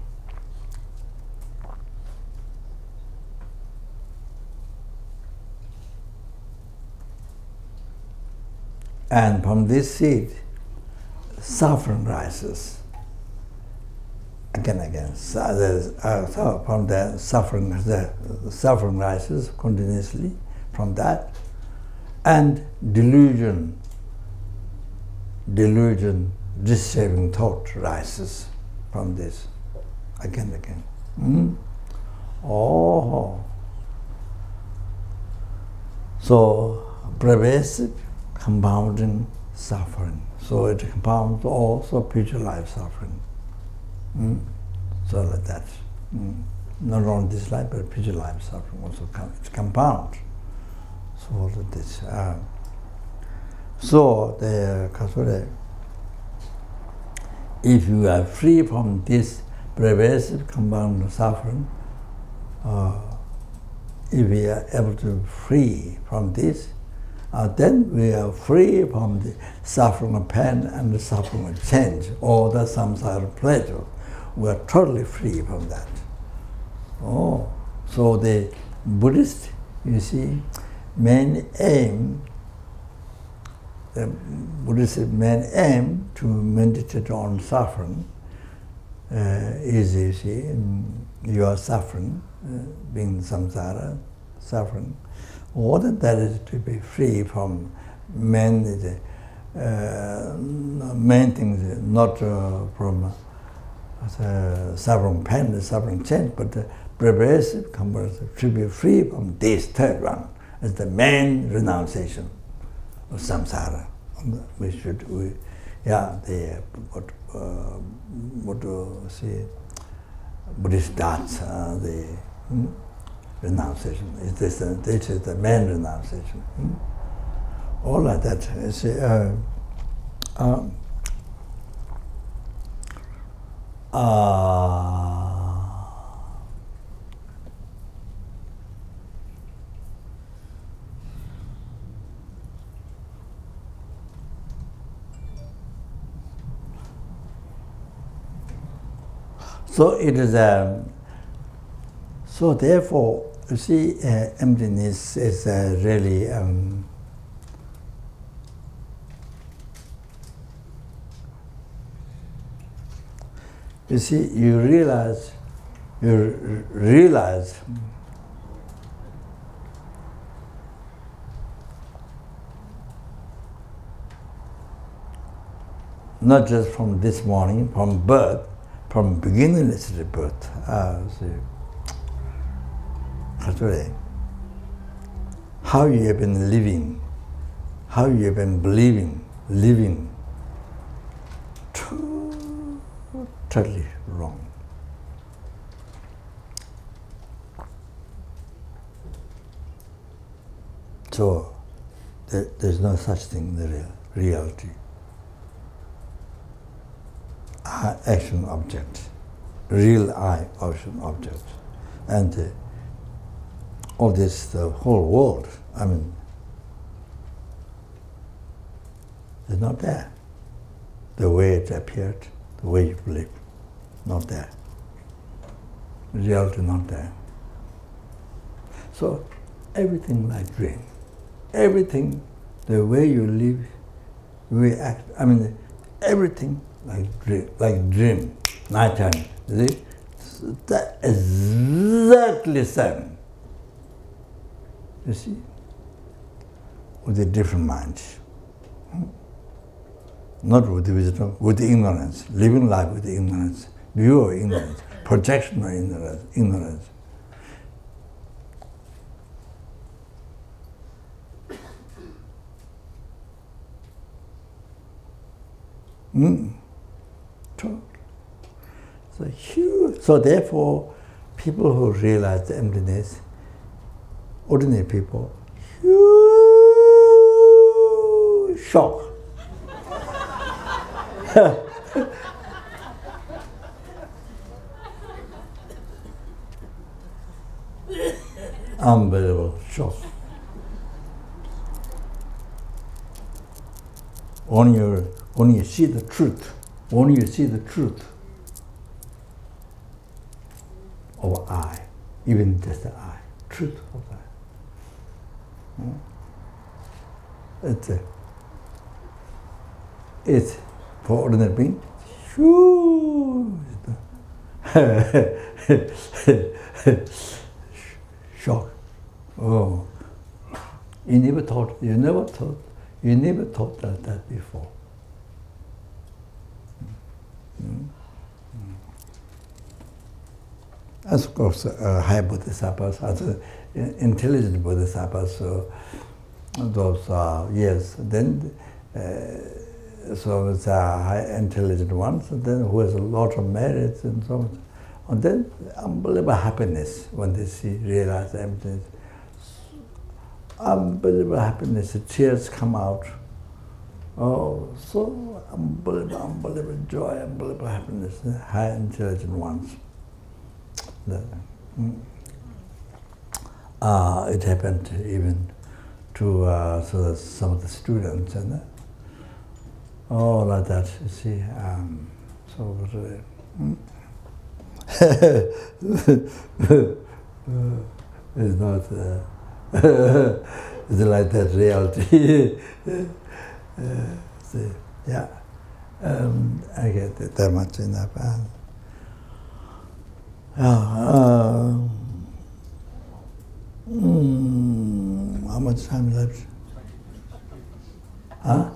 And from this seed, suffering rises. Again. So from the suffering rises continuously from that, and delusion, deceiving thought rises from this. Again. Oh. So pervasive, compounding suffering. So it compounds also future life suffering. So like that. Not only this life, but future life suffering also it compounds. So all of this. So if you are free from this pervasive compound suffering, if we are able to free from this, then we are free from the suffering of pain and the suffering of change, or the samsara pleasure. We are totally free from that. Oh, so the Buddhist, you see, main aim, the Buddhist main aim to meditate on suffering is, you see, you are suffering, being samsara, suffering. All that is to be free from main things, not from suffering pain, suffering change, but the pervasive compulsion to be free from this third one as the main renunciation of samsara. What to say, Buddhist dance, the renunciation. This is the main renunciation. All like that. So it is so therefore, you see, emptiness is really you see, you realize not just from this morning, from birth, from beginningless birth. How you have been living, how you have been believing, living, totally wrong. So there's no such thing in the reality. Action object, real I action object, and all this, the whole world, I mean, is not there. The way it appeared, the way you believe, not there. Reality not there. So everything like dream. Everything, the way you live, we act, I mean, everything like dream, nighttime, you see? That exactly same. You see? With a different mind. Not with the wisdom, with the ignorance, living life with the ignorance, view of ignorance, projection of ignorance. So huge. So therefore, people who realize the emptiness, ordinary people, huge shock. Unbelievable shock. When you see the truth, when you see the truth of I, even just the I, truth of I. It's It's for ordinary being. Shoo! Shock. Oh, you never thought that before. As of course, high bodhisattvas, as intelligent bodhisattvas, so those are, yes, then so it's high intelligent ones, and then who has a lot of merits and so on. And then unbelievable happiness when they realize emptiness. Unbelievable happiness, the tears come out. Oh, so unbelievable joy, unbelievable happiness, high intelligent ones. It happened even to some of the students, and like that, you see. It's not, it's like that reality. Yeah, I get it that much enough. How much time left? Huh?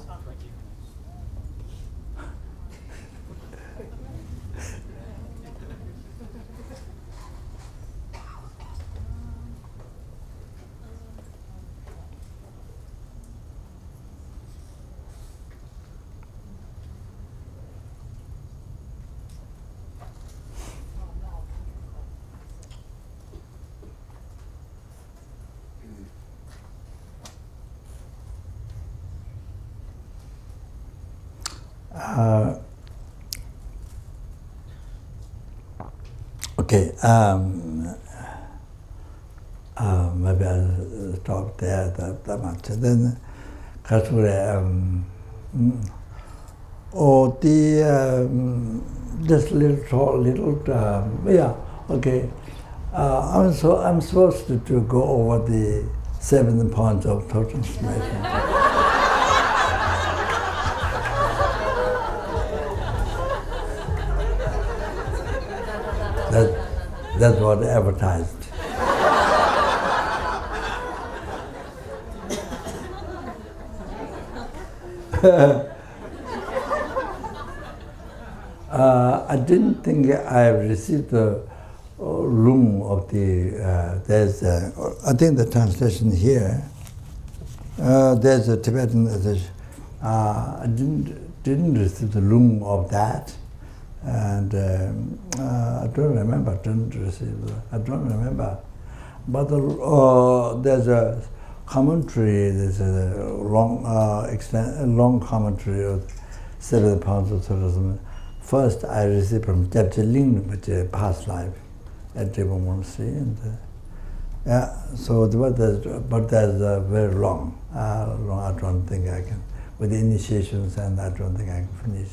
Okay, maybe I'll stop there that much. Then, just yeah, okay. I'm supposed to go over the 7 points of total transformation. That's what advertised. I didn't think I received the room of the, there's, I think the translation here, there's a Tibetan, I didn't receive the room of that. And I don't remember, I don't remember. But there's a commentary, there's a long commentary of 7 pounds of tourism. First, I received from Rinpoche, which is past life at River Monastery. And yeah, so but there's very long. I don't think I can, with the initiations, and I don't think I can finish.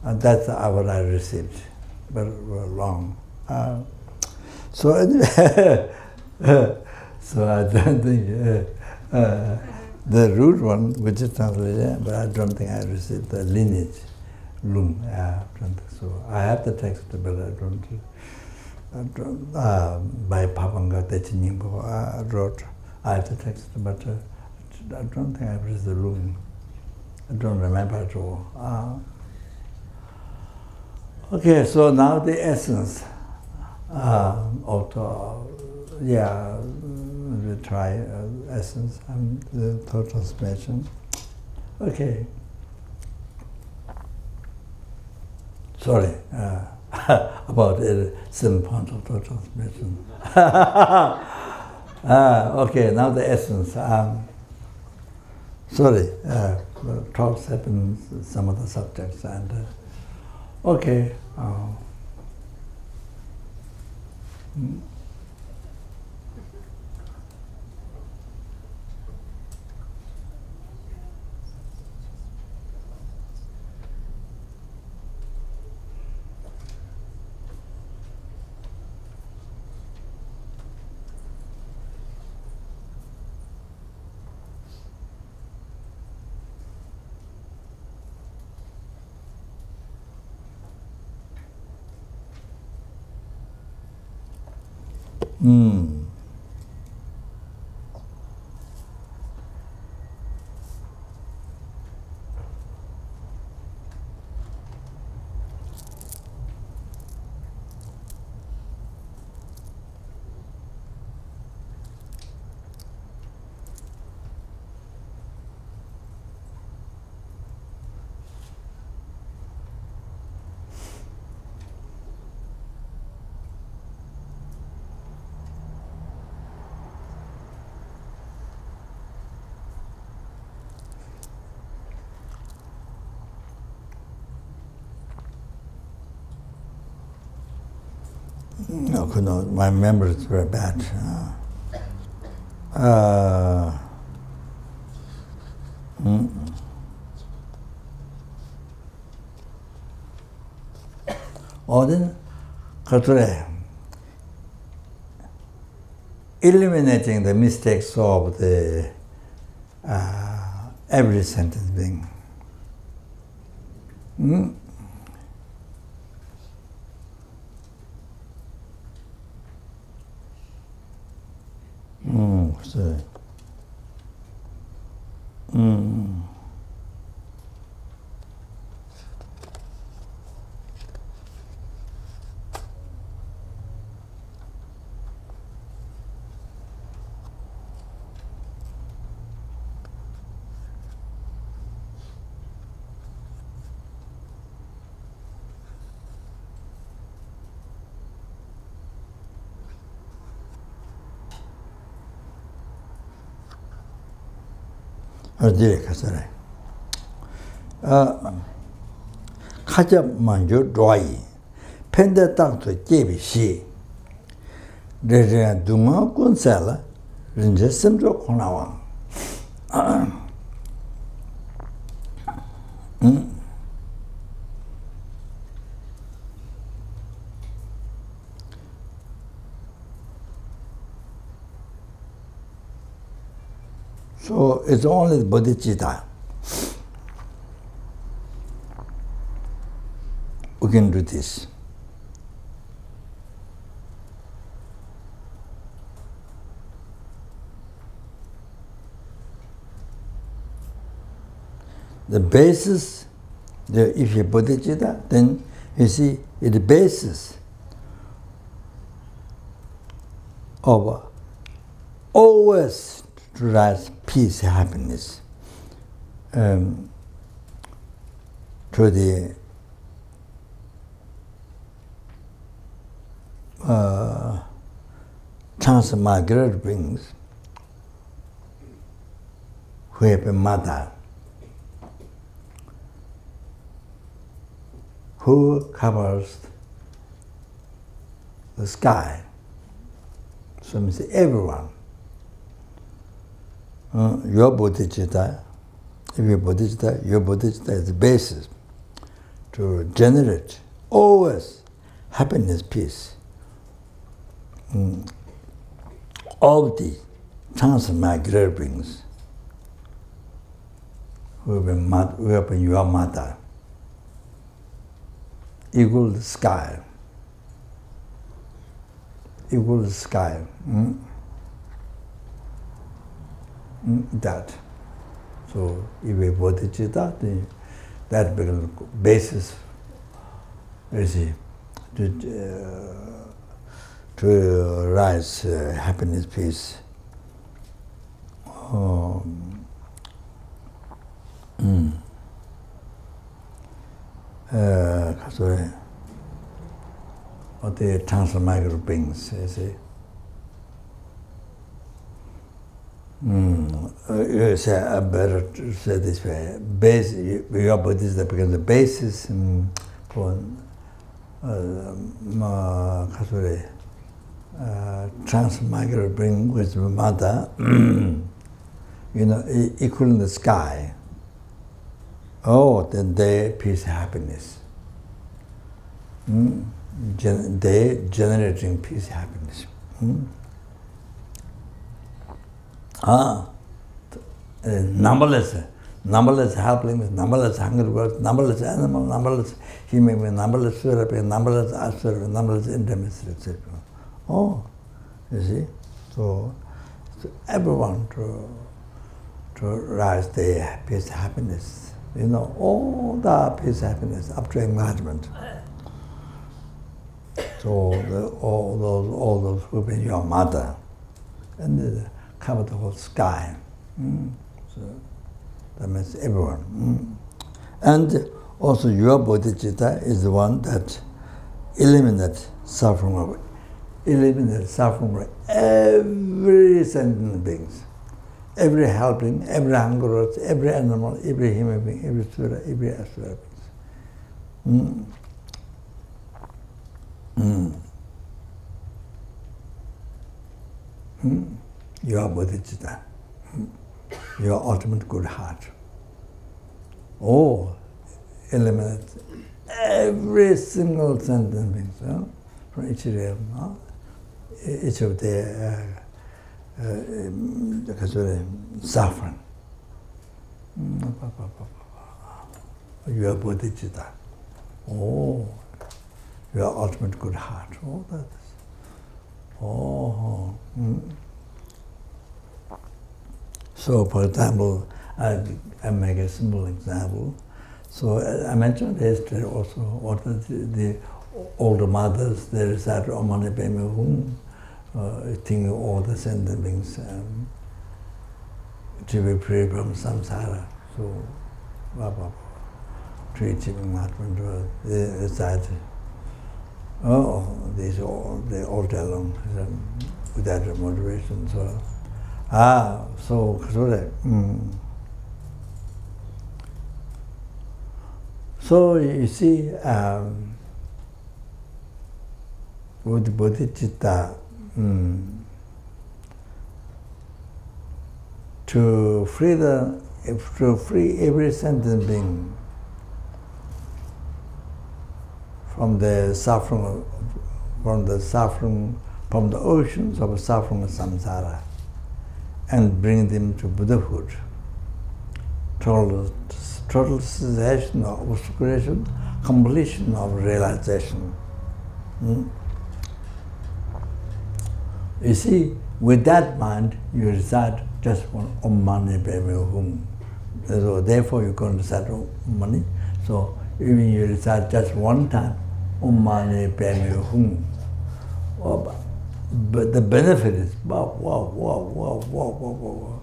And that's what I received, very long. So anyway, so I don't think the root one, which is translated, but I don't think I received the lineage, lung. I don't think so. I have the text, but I don't. By Papanga Techinimbo, I wrote. I have the text, but I don't think I received the lung. I don't remember at all. Okay, so now the essence of the, we try essence and the thought transformation. Okay. Sorry about 7 points of thought transformation. Okay, now the essence. Sorry, talks happen some of the subjects and. Okay. No, my memory is very bad. Then, eliminating the mistakes of the every sentence being. So. 어디에 가서래? 가자 만주 좋아이. 펜데 땅도 제비시. 레레 두마 콘살라. 린제 심조 코나와. So it's only the bodhicitta. We can do this. The basis, if you bodhicitta, then you see the basis of always to rise peace, happiness, to the transmigratory beings who have a mother who covers the sky. So it means everyone. Your bodhicitta, if your bodhicitta is the basis to generate always happiness, peace. All the transmigratory beings who have been your mother, equal the sky. Equal the sky. That. So if a bodhicitta, then that becomes basis, you see, to rise happiness, peace. Sorry. Or the transmigratory beings, you see. You say, I better say this way. Your bodhicitta becomes the basis for transmigratory being with mother, equal in the sky. Oh, then they peace, happiness. They generating peace, happiness. Numberless helplings, numberless hungry birds, numberless animals, numberless human beings, numberless spirit, numberless asura, numberless intimacy, etc. Oh, You see? So everyone to rise their peace, happiness. You know, all the peace, happiness up to enlightenment. So all those who've been your mother, and they cover the whole sky. So that means everyone. And also your bodhicitta is the one that eliminates suffering of every sentient beings, every helping, every hunger, every animal, every human being, every sura, every asura beings. Your bodhicitta, your ultimate good heart. Oh, eliminate every single sentient being, from each realm, each of their suffering. Your bodhicitta. Oh, your ultimate good heart. Oh, that is. Oh. So, for example, I make a simple example. So, I mentioned yesterday also what the older mothers, they recite Om Mani Padme Hum, thinking all the sentient beings to be free from samsara. So, to achieve enlightenment, they recite. They all day long without moderation. So So you see, with bodhicitta, to free every sentient being from the suffering, from the oceans of suffering of samsara, and bring them to Buddhahood, total cessation of obscuration, completion of realization. You see, with that mind, you recite just one Om Mani Padme Hum. So therefore, you can recite Om Mani. So even you recite just one time Om Mani Padme Hum. But the benefit is wow.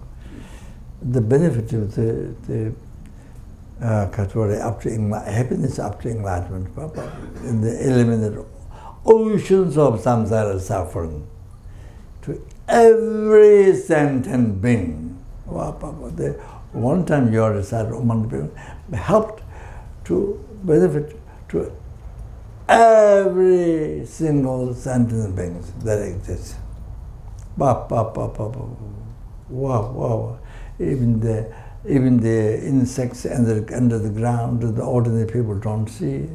The benefit of the up to happiness up to enlightenment, in the eliminated oceans of samsara suffering to every sentient being. One time you recited Om Mani Padme helped to benefit to every single sentient being that exists. Wow. Even the insects under the ground, the ordinary people don't see.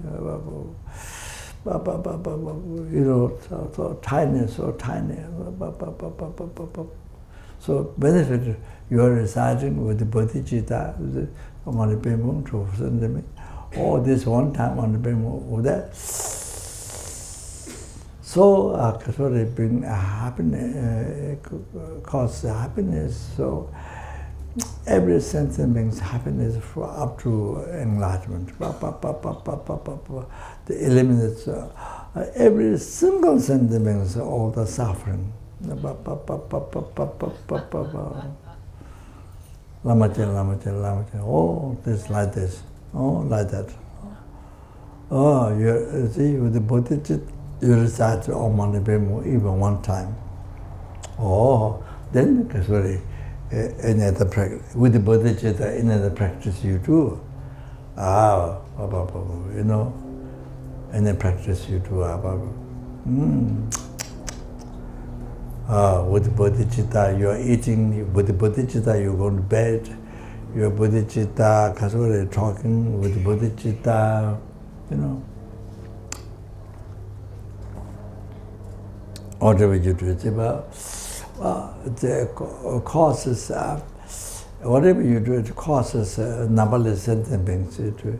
So tiny. So benefit you are reciting with the bodhicitta, the Om Mani Padme Hum to send them. Oh, this one time on the Padme that. So bring happiness, cause happiness. So every sentient being's happiness up to enlightenment. The eliminates every single sentient being's all the suffering. Lamachen. Oh, this like this. Oh, like that. Oh, you see, with the bodhicitta, you recite Om Mani Padme Hum even one time. Oh, then any other practice, with the bodhicitta, any other practice you do. Any practice you do. With the bodhicitta, you are eating, with the bodhicitta, you go to bed, your bodhicitta, talking with the bodhicitta, whatever you do, it's about the causes, whatever you do, it causes numberless sentient beings to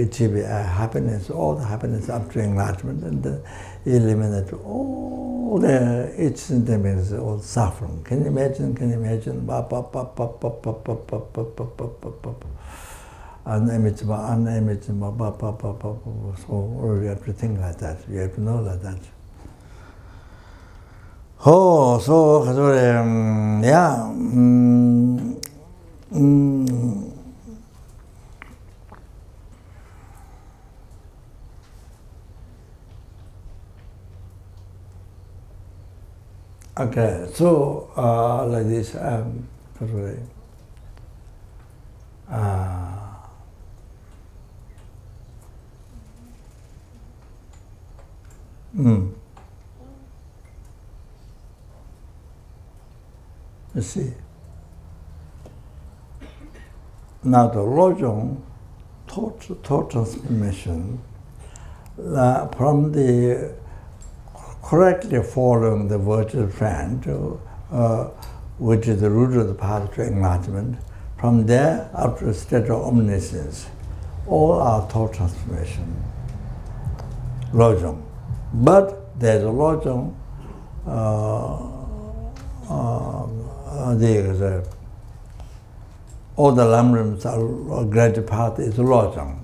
achieve happiness, all the happiness up to enlightenment, and eliminate all all the each symptom is all suffering. Can you imagine? Can you imagine? Unimaginable, so you have to think like that. You have to know like that. Oh, so yeah. Okay, so like this, you see. Now the Lojong thought transformation from the correctly following the virtual trend, which is the root of the path to enlightenment, from there up to the state of omniscience, all are thought transformation, Lojong. But there's a Lojong, all the lamrams are gradual path is Lojong.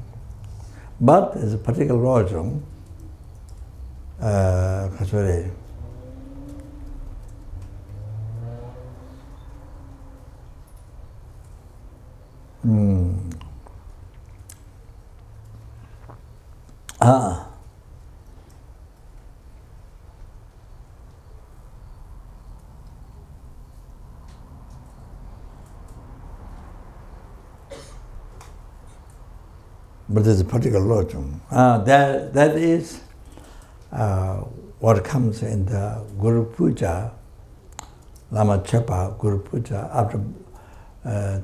But there's a particular Lojong, but there's a particular Lojong. That is what comes in the Guru Puja, Lama Chepa Guru Puja, after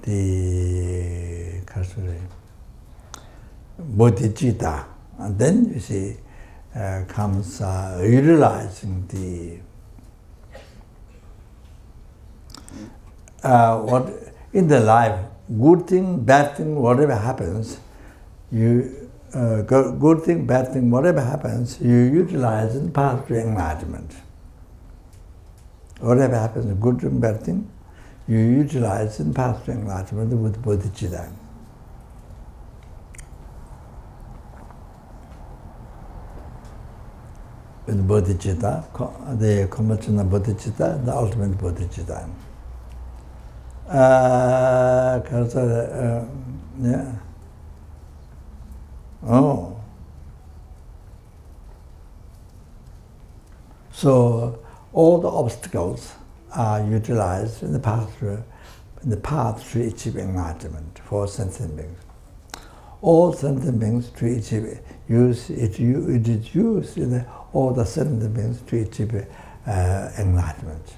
the Bodhicitta. And then you see comes utilizing the what in the life, good thing, bad thing, whatever happens, you good thing, bad thing, whatever happens, you utilize in path to enlightenment. Whatever happens, good thing, bad thing, you utilize in path to enlightenment with bodhicitta. With bodhicitta, the conventional bodhicitta, the ultimate bodhicitta. Yeah. Oh. So all the obstacles are utilized in the path to achieve enlightenment for sentient beings. All sentient beings to achieve it is used in all the sentient beings to achieve enlightenment.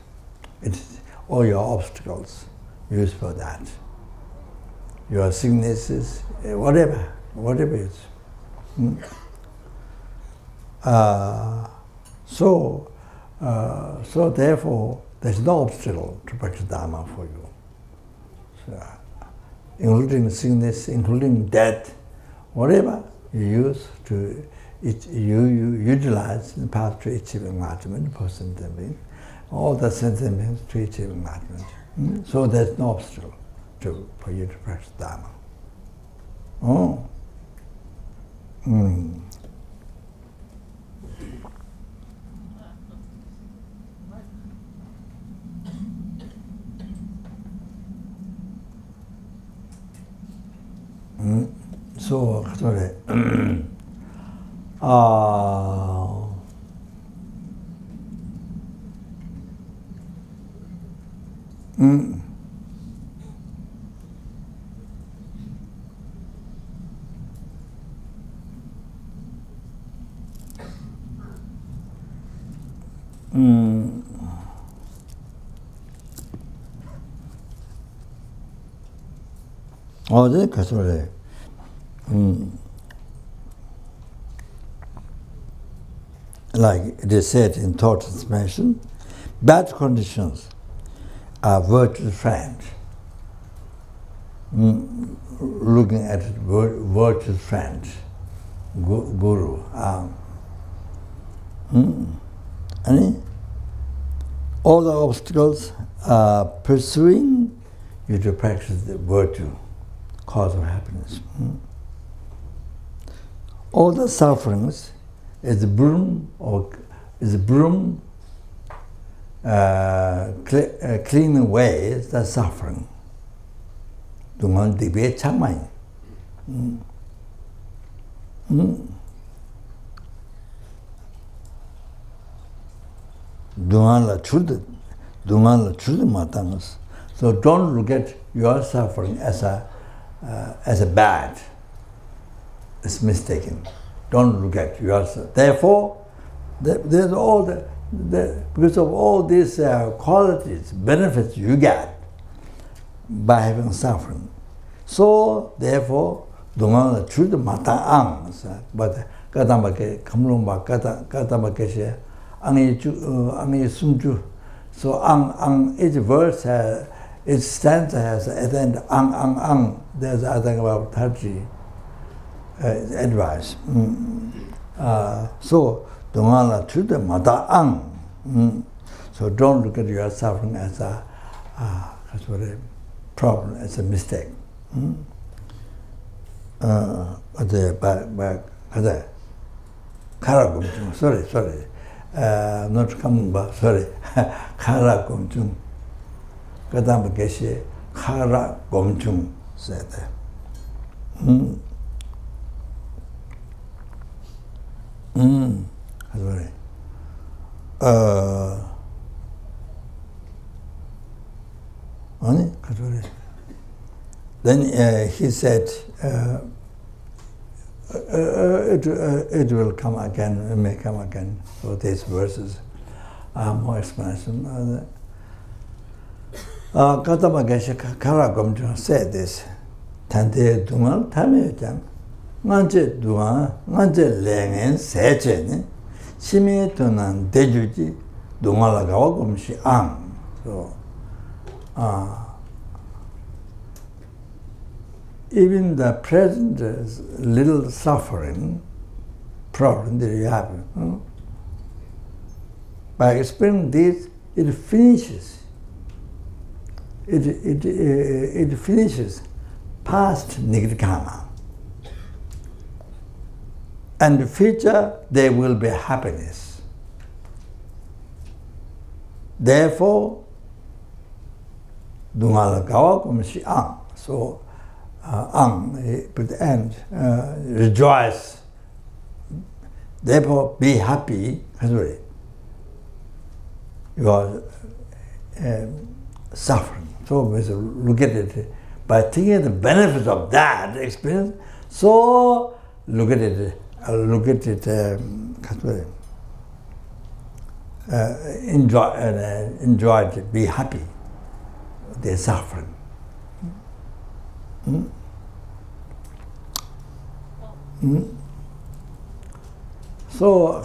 It's all your obstacles used for that. Your sicknesses, whatever it is. So therefore, there's no obstacle to practice Dharma for you. So, including sickness, including death, whatever you use to you utilize in the path to achieve enlightenment for sentient beings, all the sentient beings to achieve enlightenment. So there's no obstacle for you to practice Dharma. Oh. So, sorry. sorry. Like it is said in thought transformation, bad conditions are virtual friends. Looking at it, virtual friends, guru. Any? all the obstacles are pursuing you to practice the virtue, cause of happiness. All the sufferings is a broom cleaning away the suffering. Dungan dibe chamai. Dungan la chud matangas. So don't look at your suffering as a bad. It's mistaken. Don't look at yourself. Therefore, there's all because of all these qualities, benefits you get by having suffering. So, therefore, dungan la chud matang. But kadamake kamlumba kadamake she angi sumju. So each verse each stanza has at the end ang. There's I think about 30 advice. So dungan la chud matang. So don't look at your suffering as a problem, as a mistake. Sorry. Not coming back, sorry. Kara gomchung. Kadamba geshe kara gomchung said that. Sorry. Then he said, it will come again, it may come again. So these verses are more explanation. Katama Geshe Karagomjo said this. Tante Dungal Tamejam. Nanje Dunga, Nanje Lengen Sechen, Shimi Tunan Dejuji, Dungalagawagumshi Ang. So, even the present little suffering problem that you have, by experiencing this, it finishes. It finishes past negative karma. And in the future, there will be happiness. Therefore, Dungalagawa kumshi ang. So, but the end, rejoice. Therefore, be happy. You are suffering. So we look at it by thinking the benefits of that experience. So look at it. Enjoy it. Be happy. They're suffering. So,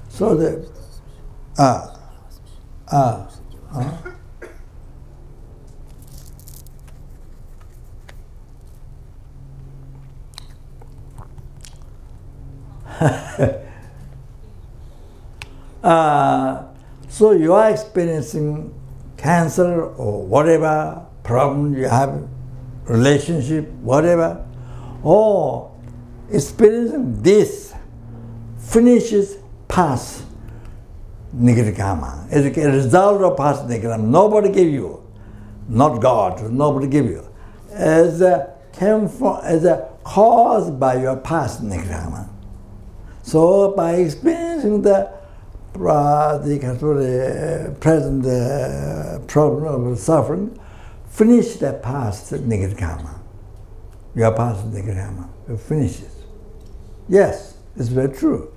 so the so you are experiencing cancer or whatever problem you have, relationship, whatever, or experiencing this finishes past negative karma. As a result of past negative karma, nobody gave you, not God, nobody gave you, as a caused by your past negative karma. So by experiencing the present problem of suffering, finish the past negative karma. Your past negative karma, it finishes. Yes, it's very true.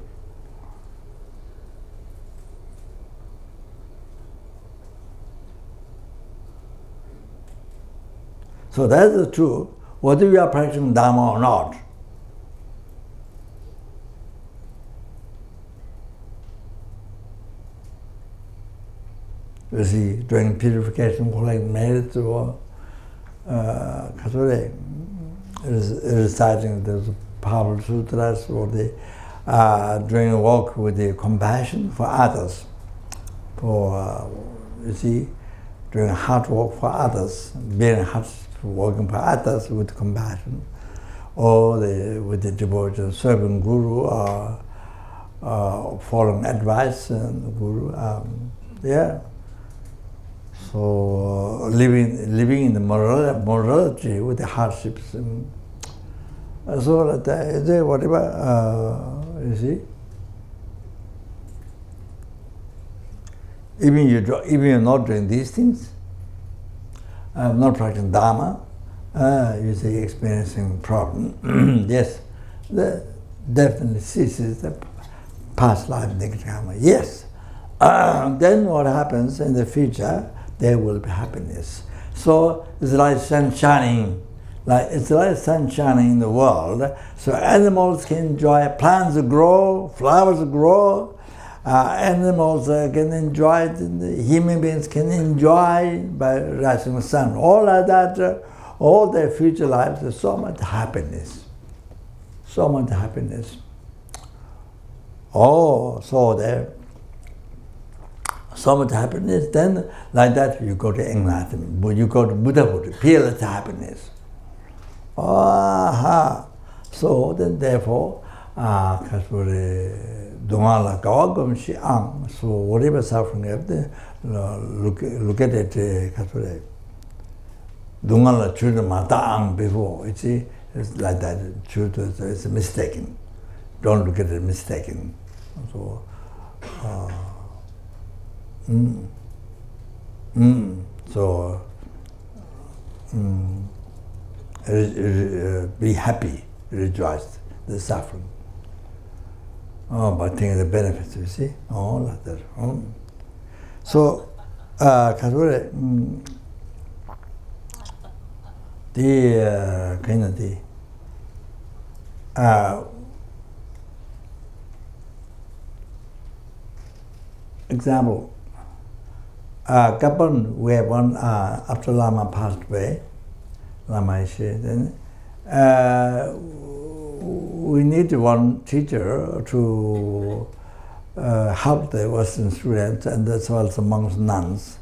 So that is true, whether we are practicing Dharma or not. You see, during purification, like merits or reciting the powerful sutras, or the during a walk with the compassion for others, for you see, doing hard work for others, being hard working for others with compassion, or with the devotion, serving Guru, or following advice and Guru. Yeah. So living in the morality with the hardships. So that whatever you see. Even you're not doing these things, not practicing Dharma, you say experiencing problem. Yes, that definitely ceases the past life negative karma. Yes. Then what happens in the future? There will be happiness. So it's like sun shining. It's like sun shining in the world. So animals can enjoy, plants grow, flowers grow, animals can enjoy it, human beings can enjoy by rising sun. All of that, all their future lives, there's so much happiness. So much happiness. Oh, so there. So much happiness, then like that you go to enlightenment, you go to Buddhahood, peerless happiness. Aha. So then therefore, so whatever suffering you have to look at it, Dungala children mataang before, you see, it's like that, it's mistaken. Don't look at it mistaken. So so be happy, rejoice, the suffering. Oh, but think of the benefits, you see? Oh, like that. So, the kind of the example. Gabon, we have one after Lama passed away, Lama Ishe, then we need one teacher to help the Western students and as well as amongst nuns.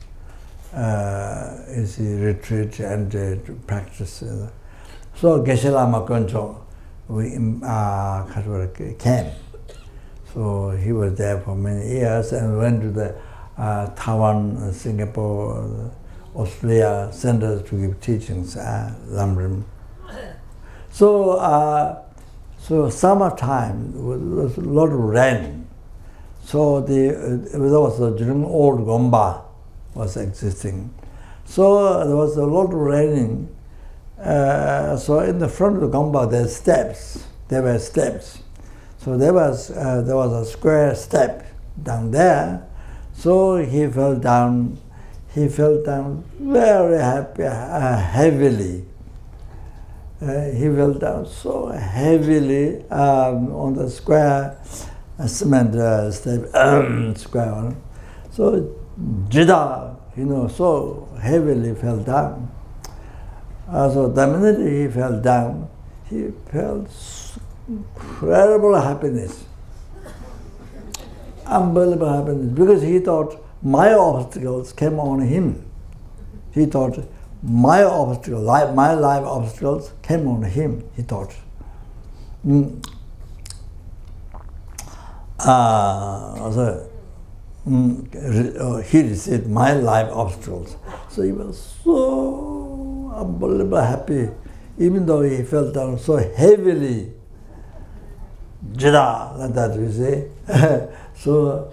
Is retreat and practice. So Geshe Lama Koncho, we came. So he was there for many years and went to the Taiwan, Singapore, Australia centers to give teachings, Lamrim. So summertime was a lot of rain. So there was a dream old Gomba was existing. So there was a lot of raining. So in the front of the Gomba there were steps. So there was a square step down there. So he fell down very heavily. He fell down so heavily on the square cement step, square one. So Jida, so heavily fell down. So the minute he fell down, he felt incredible happiness. Unbelievable happiness, because he thought my obstacles came on him. He thought my obstacles, my life obstacles came on him, he thought. He received my life obstacles. So he was so unbelievably happy, even though he fell down so heavily. Jida, like that you say. So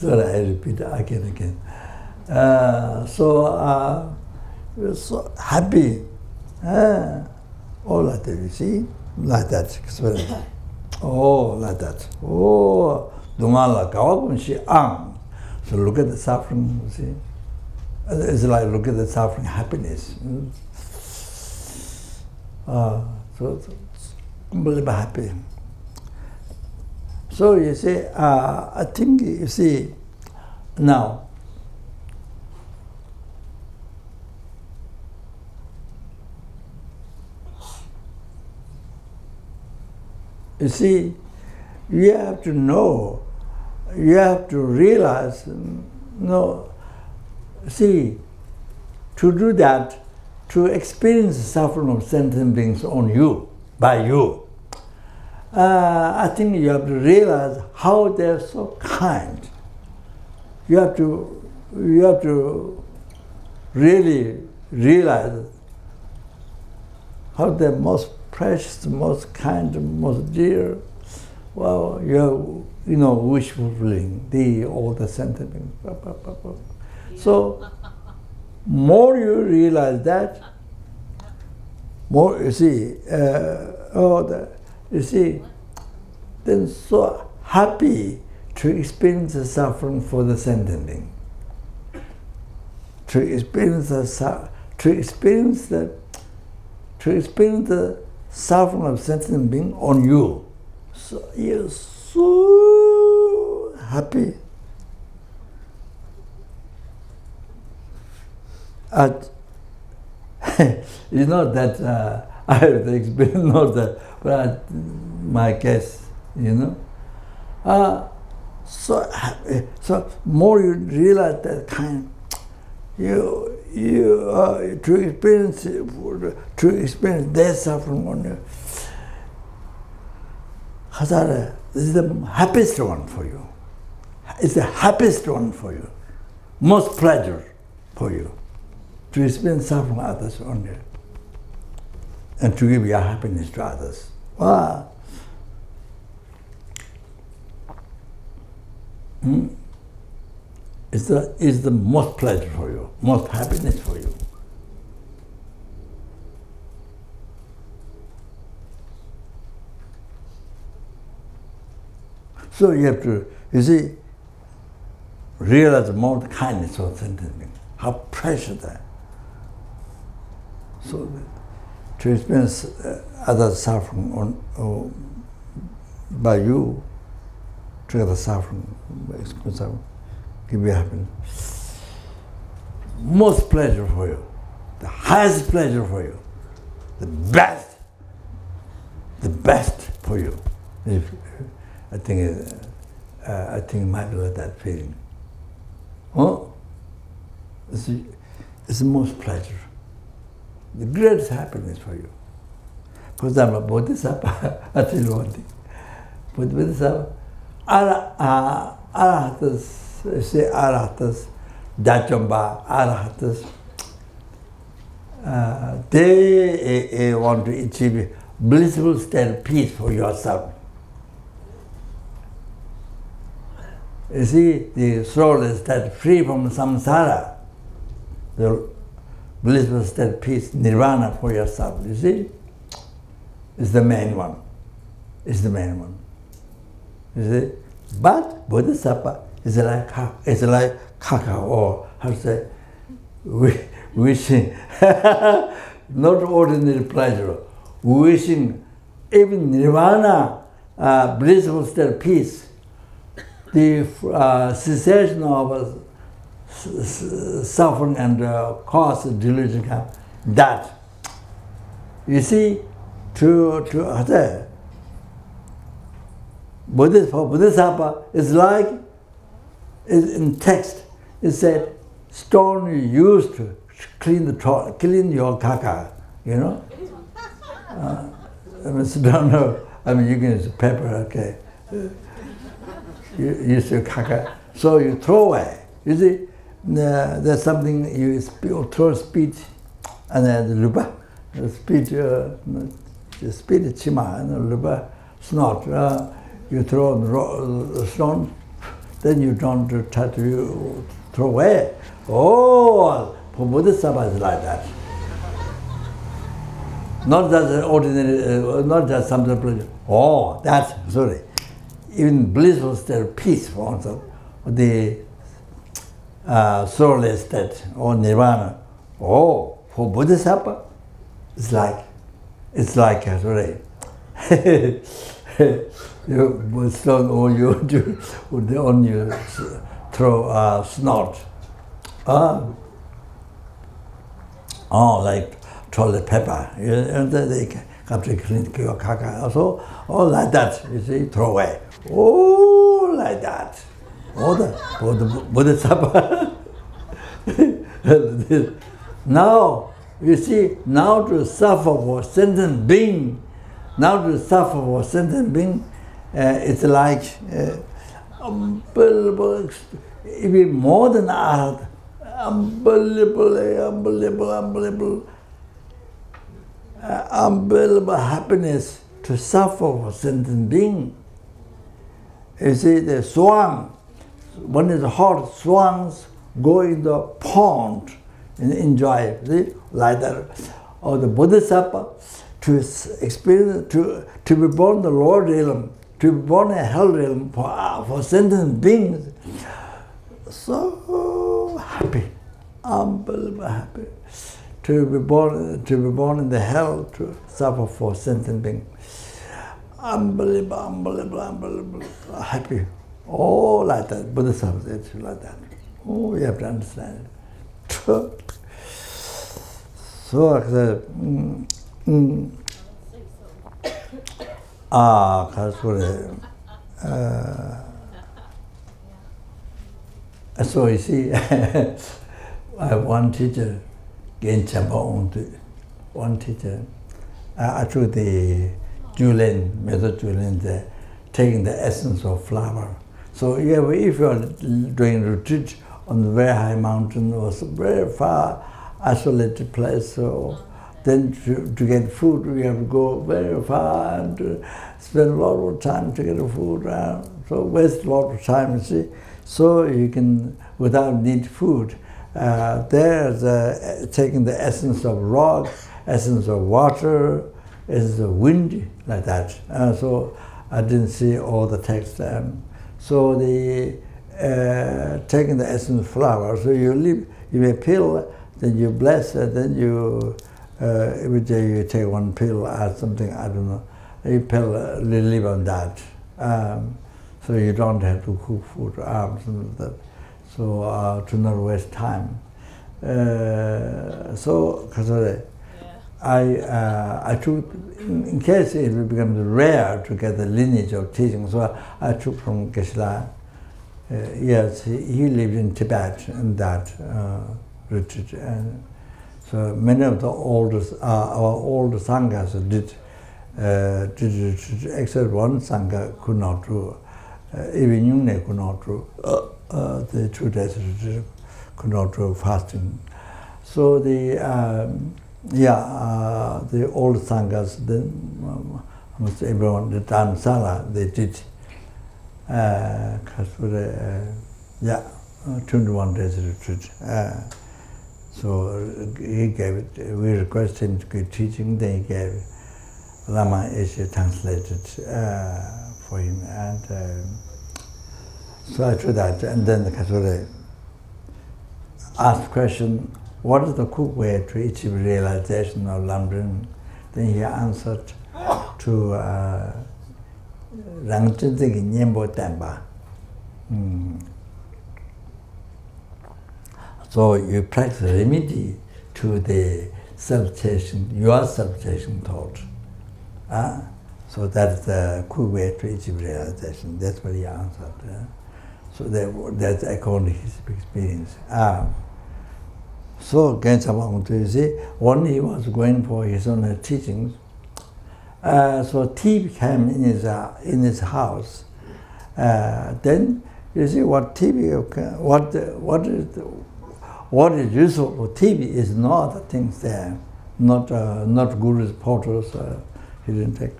I repeat again. So he was so happy. All like that, you see? Like that. Oh, like that. Oh, Dungala Kawakun Shi Ang. So look at the suffering, you see? It's like look at the suffering happiness. So it's unbelievably happy. So you see, I think you see now. You see, you have to know you have to realize, no, see, to do that, to experience the suffering of sentient beings on you, by you, I think you have to realize how they're so kind. You have to really realize how they're most precious, most kind, most dear. Well, you know, wish fulfilling, all the sentient beings. So, more you realize that, more you see, you see, then so happy to experience the suffering for the sentient being. To experience the suffering of sentient being on you. So you're so happy. You know that I have the experience, not that, but my guess, you know. So happy. So more you realize that kind, to experience their suffering on you. Hazara, this is the happiest one for you. It's the happiest one for you. Most pleasure for you. To experience suffering others on you. And to give your happiness to others. Wow. It's the most pleasure for you, most happiness for you. So you have to, you see, realize more the kindness of sentient beings, how precious that. So to experience others suffering by you, to get the suffering, give you happiness. Most pleasure for you, the highest pleasure for you, the best for you. I think it might be like that feeling. Oh, it's the most pleasure, the greatest happiness for you. For example, Bodhisattva, I tell you one thing. Bodhisattva, Arahatas, say Arahatas, Dachamba, Arahatas, they want to achieve blissful state of peace for yourself. You see, the soul is that free from samsara, the blissful state of peace, nirvana for yourself, you see? It's the main one. It's the main one. You see? But Bodhisattva is like kaka, or how to say, wishing, not ordinary pleasure, wishing even nirvana, blissful state of peace, the cessation of suffering and cause of delusion, that. You see, for Bodhisattva, it's like, in text, it said, stone you used to clean your caca, you know? I don't know, you can use pepper, okay. You use your caca, so you throw away. You see, there's something you throw speech, and then the lupa, speech chima, and lupa snot. You throw the stone, then you don't touch, you throw away. Oh, for Bodhisattva is like that. Not just ordinary, not just something pleasure. Oh, that's, sorry. Even blissful state of peace, for instance, the soulless state or nirvana. Oh, for Bodhisattva, it's like, sorry. You stone or you do on you throw snot. Like toilet pepper. And then they come to clean your caca. Also, all like that, you see, throw away. Oh, like that. for the Bodhisattva. Now, you see, now to suffer for sentient being, it's like unbelievable, even more than art, unbelievable happiness to suffer for sentient being. You see, the swan, when it's hot, swans go in the pond and enjoy, see, like that. Or the Bodhisattva, to experience, to be born in the lower realm, to be born in hell realm for sentient beings, so happy, unbelievable happy. To be born in the hell, to suffer for sentient beings. Unbelievable, happy. Oh, like that. Bodhisattva, it's like that. Oh, you have to understand it. So, so you see, I have one teacher, one teacher. I took the method Julian, taking the essence of flower. So yeah, if you are doing retreat on a very high mountain or some very far isolated place, so then to get food, we have to go very far and spend a lot of time to get the food around. So waste a lot of time, you see. So you can, without need food, there's taking the essence of rock, essence of water, essence of wind, like that. So I didn't see all the text. So the taking the essence of flower. So you may pill, then you bless, then you every day you take one pill or something. I don't know. You pill, live on that. So you don't have to cook food, something like that. So to not waste time. So I took, in case it will become rare to get the lineage of teaching, so I took from Geshe-la. Yes, he lived in Tibet in that retreat. And so many of the oldest, our old sanghas did retreat, except one sangha could not do. Even Yungne could not do. The 2 days retreat could not do fasting. So the old sanghas, then almost everyone, the Dharamsala, they did. 21 days retreat. So he gave it, we requested him to give teaching, then he gave Lama Asia translated for him. And so I did that, and then the Kasure asked the question, what is the quick way to achieve realization of Lamdrin? Then he answered to Rangchendzeki Nyembo Tenpa. So you practice remedy to the self-chasing, your self-chasing thought. So that's the quick way to achieve realization. That's what he answered. So that's according to his experience. So Gensabang, you see, when he was going for his own teachings, so tea came in his house. Then you see what is useful for TV is not the things there, not Guru's portals. He didn't take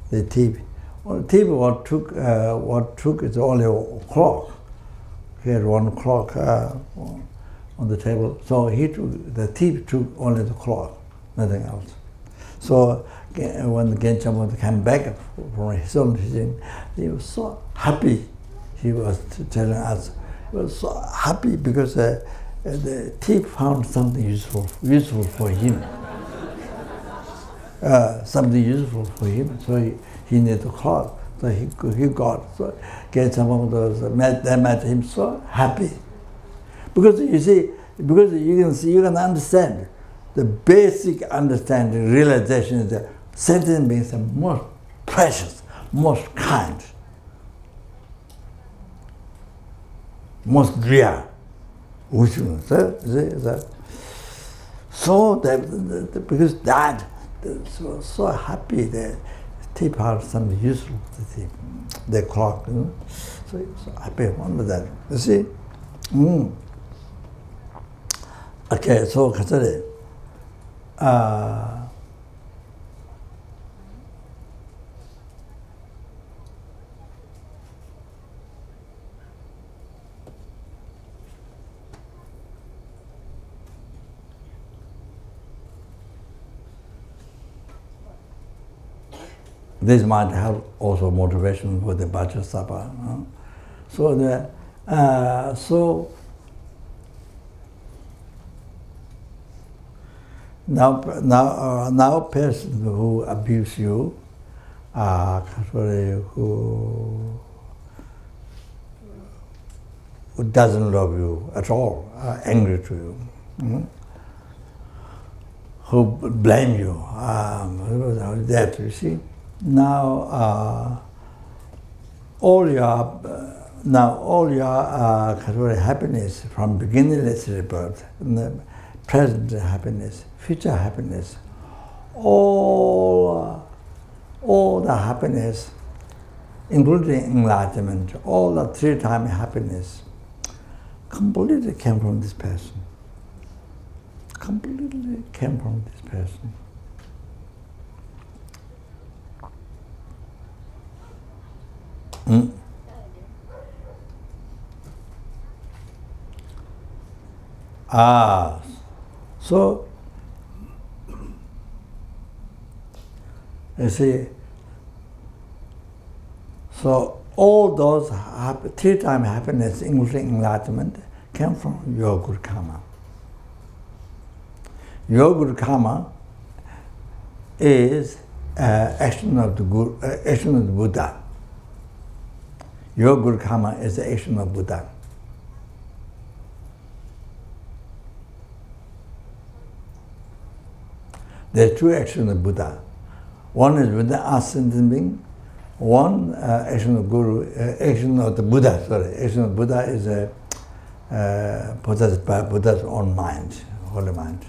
the TV. Well, TV what took is only a clock. He had one clock on the table, so the TV took only the clock, nothing else. So when Genchamo came back from his own teaching, he was so happy. He was telling us, he was so happy because the thief found something useful for him. Something useful for him, so he needed a clock. So he got. So Genchamo that made him so happy. Because you see, you can understand the basic understanding, realization is that sentient beings are most precious, most kind. most real. So that because that so happy they take out some useful thing, the clock, you know? So happy one with that. You see? Okay, so consider this might have also motivation for the Vajrasattva. So now person who abuse you, who doesn't love you at all, angry to you, who blame you, that you see. Now all your happiness from beginningless rebirth, present happiness, future happiness, all the happiness, including enlightenment, all the three-time happiness, completely came from this person. Completely came from this person. So you see, so all those three-time happiness, including enlightenment, came from your good karma. Your good karma is action of the Buddha. Your good karma is the action of Buddha. There are two actions of Buddha. One is with the ascending being. One action of Guru, action of the Buddha. Sorry, action of Buddha is Buddha's own mind, holy mind.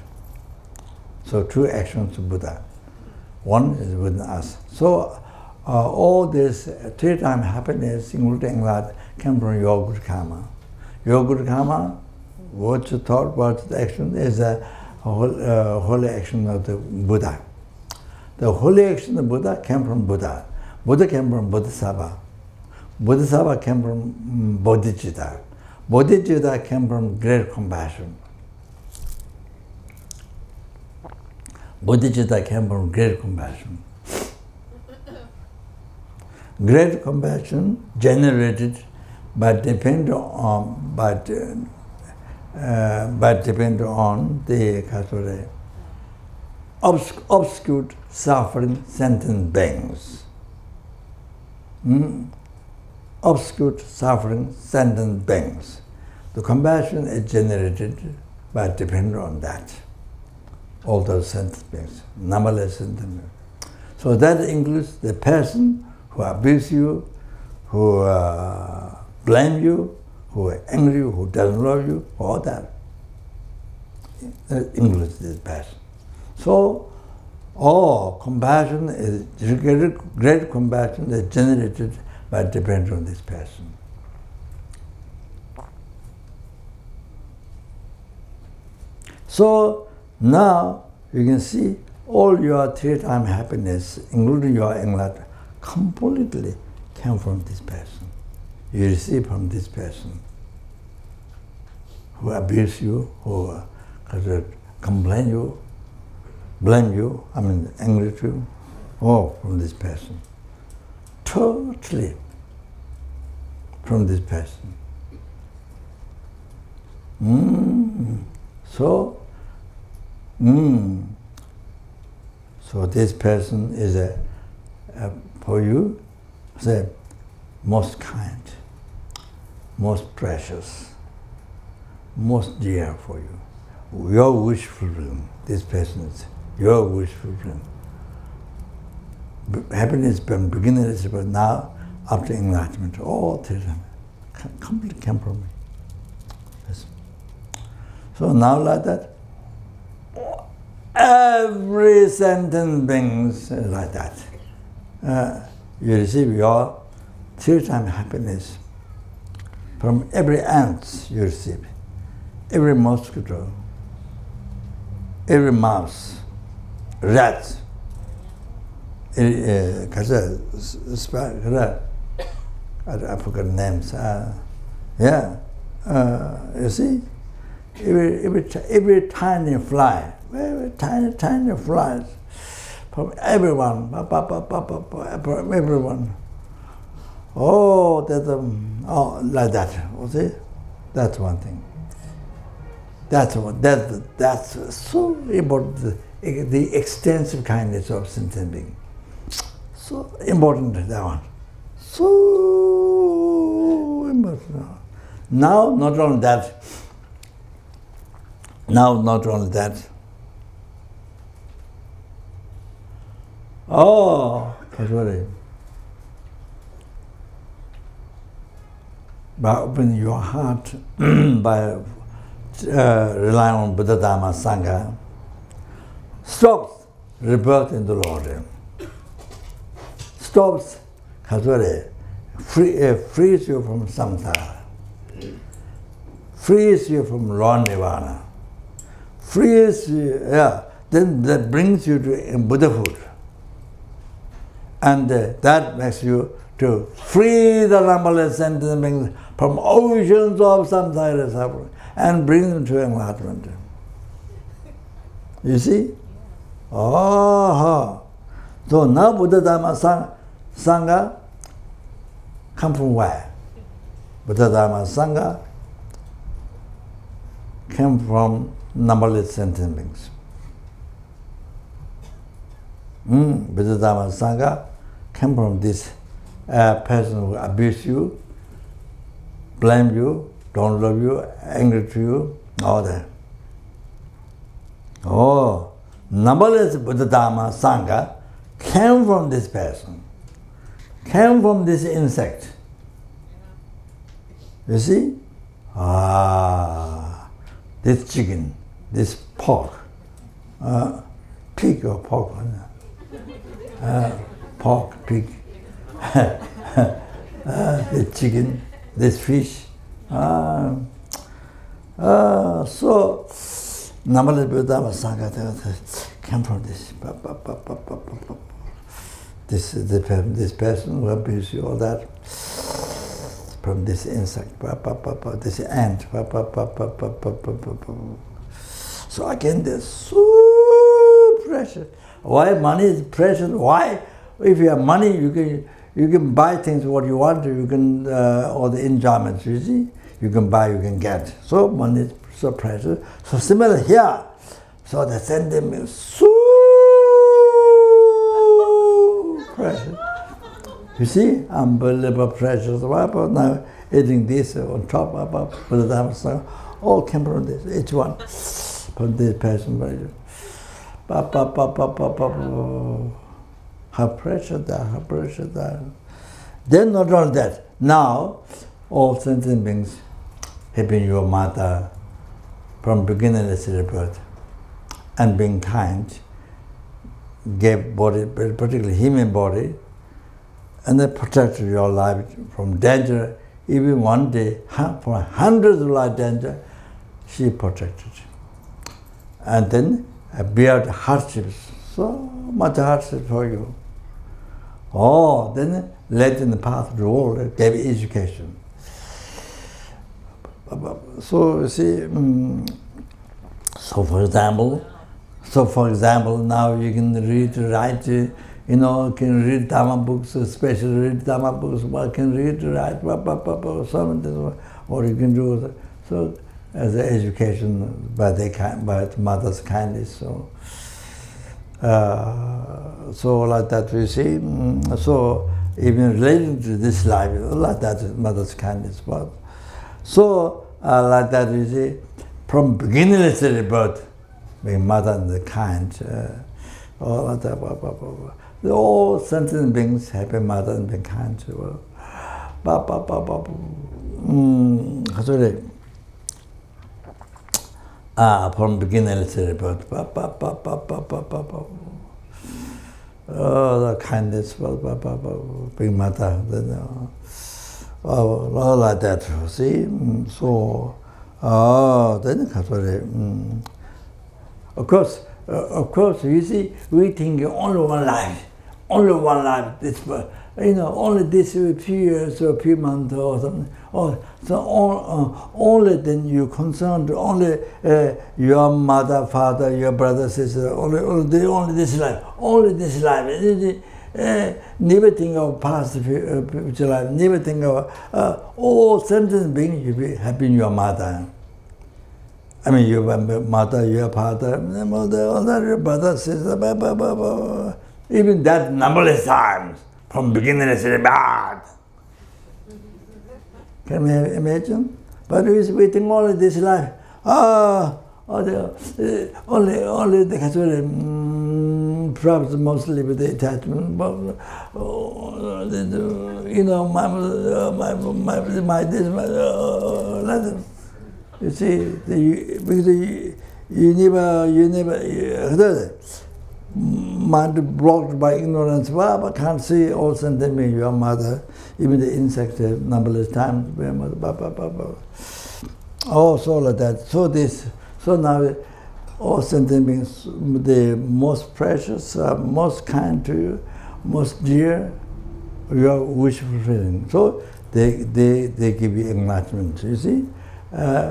So two actions of Buddha. One is within us. So all this three-time happiness, including enlightenment, came from your good karma. Your good karma, what you thought, what the action is a holy action of the Buddha. The holy action of Buddha came from Buddha. Buddha came from Bodhisattva. Bodhisattva came from Bodhicitta. Bodhicitta came from great compassion. Bodhicitta came from great compassion. Great compassion generated but depend on the obscure suffering sentient beings. Obscure suffering sentient beings. The compassion is generated but depend on that. All those sentient beings, numberless sentient beings. So that includes the person who abuse you, who blame you, who are angry, who doesn't love you, all that. That includes this person. So, compassion is great compassion is generated but depends on this person. So now you can see all your three-time happiness, including your enlightenment, completely came from this person. You receive from this person who abuse you, who complain you, blame you, angry to you, all from this person. Totally from this person. So this person is for you, the most kind, most precious, most dear for you. Your wish fulfillment. This person is your wish fulfillment. Happiness from beginning, but now after enlightenment, all three completely came from me. Yes. So now like that, every sentient beings like that. You receive your 3 times happiness from every ant you receive, every mosquito, every mouse, rat, I forgot names. You see, every tiny fly, very tiny flies from everyone, from everyone. Oh, like that. You see, that's one thing. That's so important. The extensive kindness of sentient being. So important, that one. So important. Now, not only that. Oh, sorry. By opening your heart, by relying on Buddha, Dharma, Sangha, stops rebirth in the Lord. Stops, frees you from samsara, frees you from raw nirvana, frees you, then that brings you to Buddhahood. And that makes you to free the numberless sentient beings from oceans of samsara suffering and bring them to enlightenment. You see? Oh, so now Buddha, Dharma, Sangha come from where? Buddha, Dharma, Sangha came from numberless sentient beings. Buddha, Dharma, Sangha came from this person who abuse you, blame you, don't love you, angry to you, all that. Oh, numberless Buddha, Dharma, Sangha came from this person, came from this insect. You see? This chicken, this pork, pig or pork, pork, pig, this chicken, this fish. So, numberless Buddha, Dharma, Sangha came from this. This person who abused you, all that, from this insect, this ant. So again, there's so precious. Why money is precious? Why? If you have money, you can buy things what you want. You can all the enjoyments. You see, you can buy, you can get. So money is so precious. So similar here. So the sentiment is so precious. You see, unbelievable precious. Now eating this on top of Buddha, Dharma, Sangha, all came from this. Each one from this person. How precious that, how precious that. Then not only that, now all sentient beings have been your mother from beginningless rebirth and being kind, gave body, particularly human body, and they protected your life from danger. Even one day, for hundreds of life danger, she protected. And then bear hardships, so much hardship for you. Oh, then led in the path of the world, gave education. So you see, so for example, now you can read, write, can read Dharma books, especially read Dharma books, can read, write, what you can do. So as an education by the mother's kindness. So like that we see. So even related to this life, like that mother's kindness. So like that we see, from beginningless rebirth, being mother and the kind, all like that. All sentient beings have been mother and been kind. From beginning, let's say, the kindness, big matter, like that. See, so then of course, you see, we think only one life. This, only this few years or few months or something. Only then you concerned only your mother, father, your brother, sister. Only this life. Never think of past future life. Never think of all sentient beings. You be happy in your mother. I mean, your mother, your father, your brother, sister, even that numberless times, from beginning to say bad. Can you imagine? But we think only this life. Only the perhaps mostly with the attachment. But, my this, nothing. You see, because you never mind blocked by ignorance. But can't see all sentient beings, your mother, even the insect, numberless times. So like that. So now, all sentient beings, the most precious, most kind to you, most dear, your wish fulfilling. So they give you enlightenment. You see.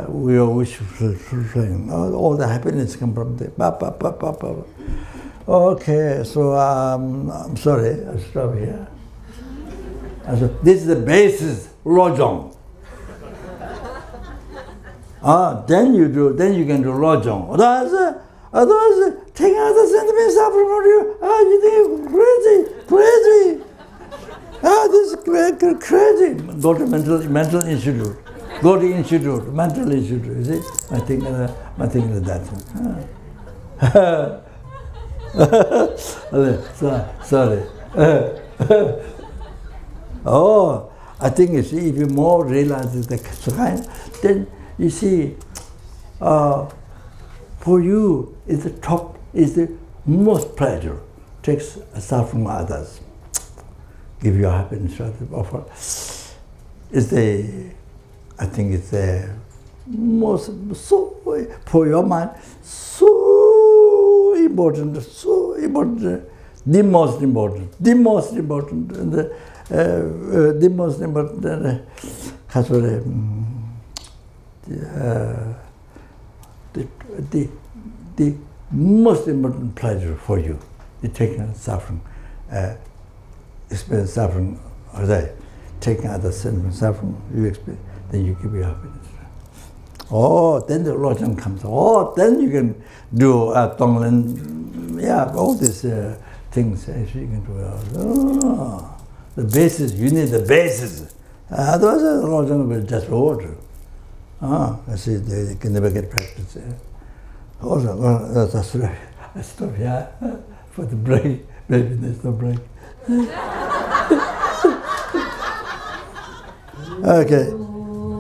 We are wish fulfilling. All the happiness come from there. Okay, so I'm sorry, I'll stop here. So this is the basis, lojong. Then you can do lojong. Otherwise, taking out the sentiment suffering from you. You think crazy. This is crazy. Go to mental institute. Go to institute, mental institute, you see? I think like that. Sorry. I think you see, if you more realize the kind, then you see, for you, is the most pleasure. Takes stuff from others. Give you happiness, offer. I think it's the most, for your mind, so important, the most important, the most important, most important pleasure for you, the taking suffering, experience suffering, taking other suffering, you experience. Then you give your happiness. Then the lojong comes. Then you can do tonglen, all these things you can do. The basis, you need the basis. Otherwise, the lojong will just order. I see, they can never get practice. That's right. I stop here for the break. Maybe there's no break. Okay.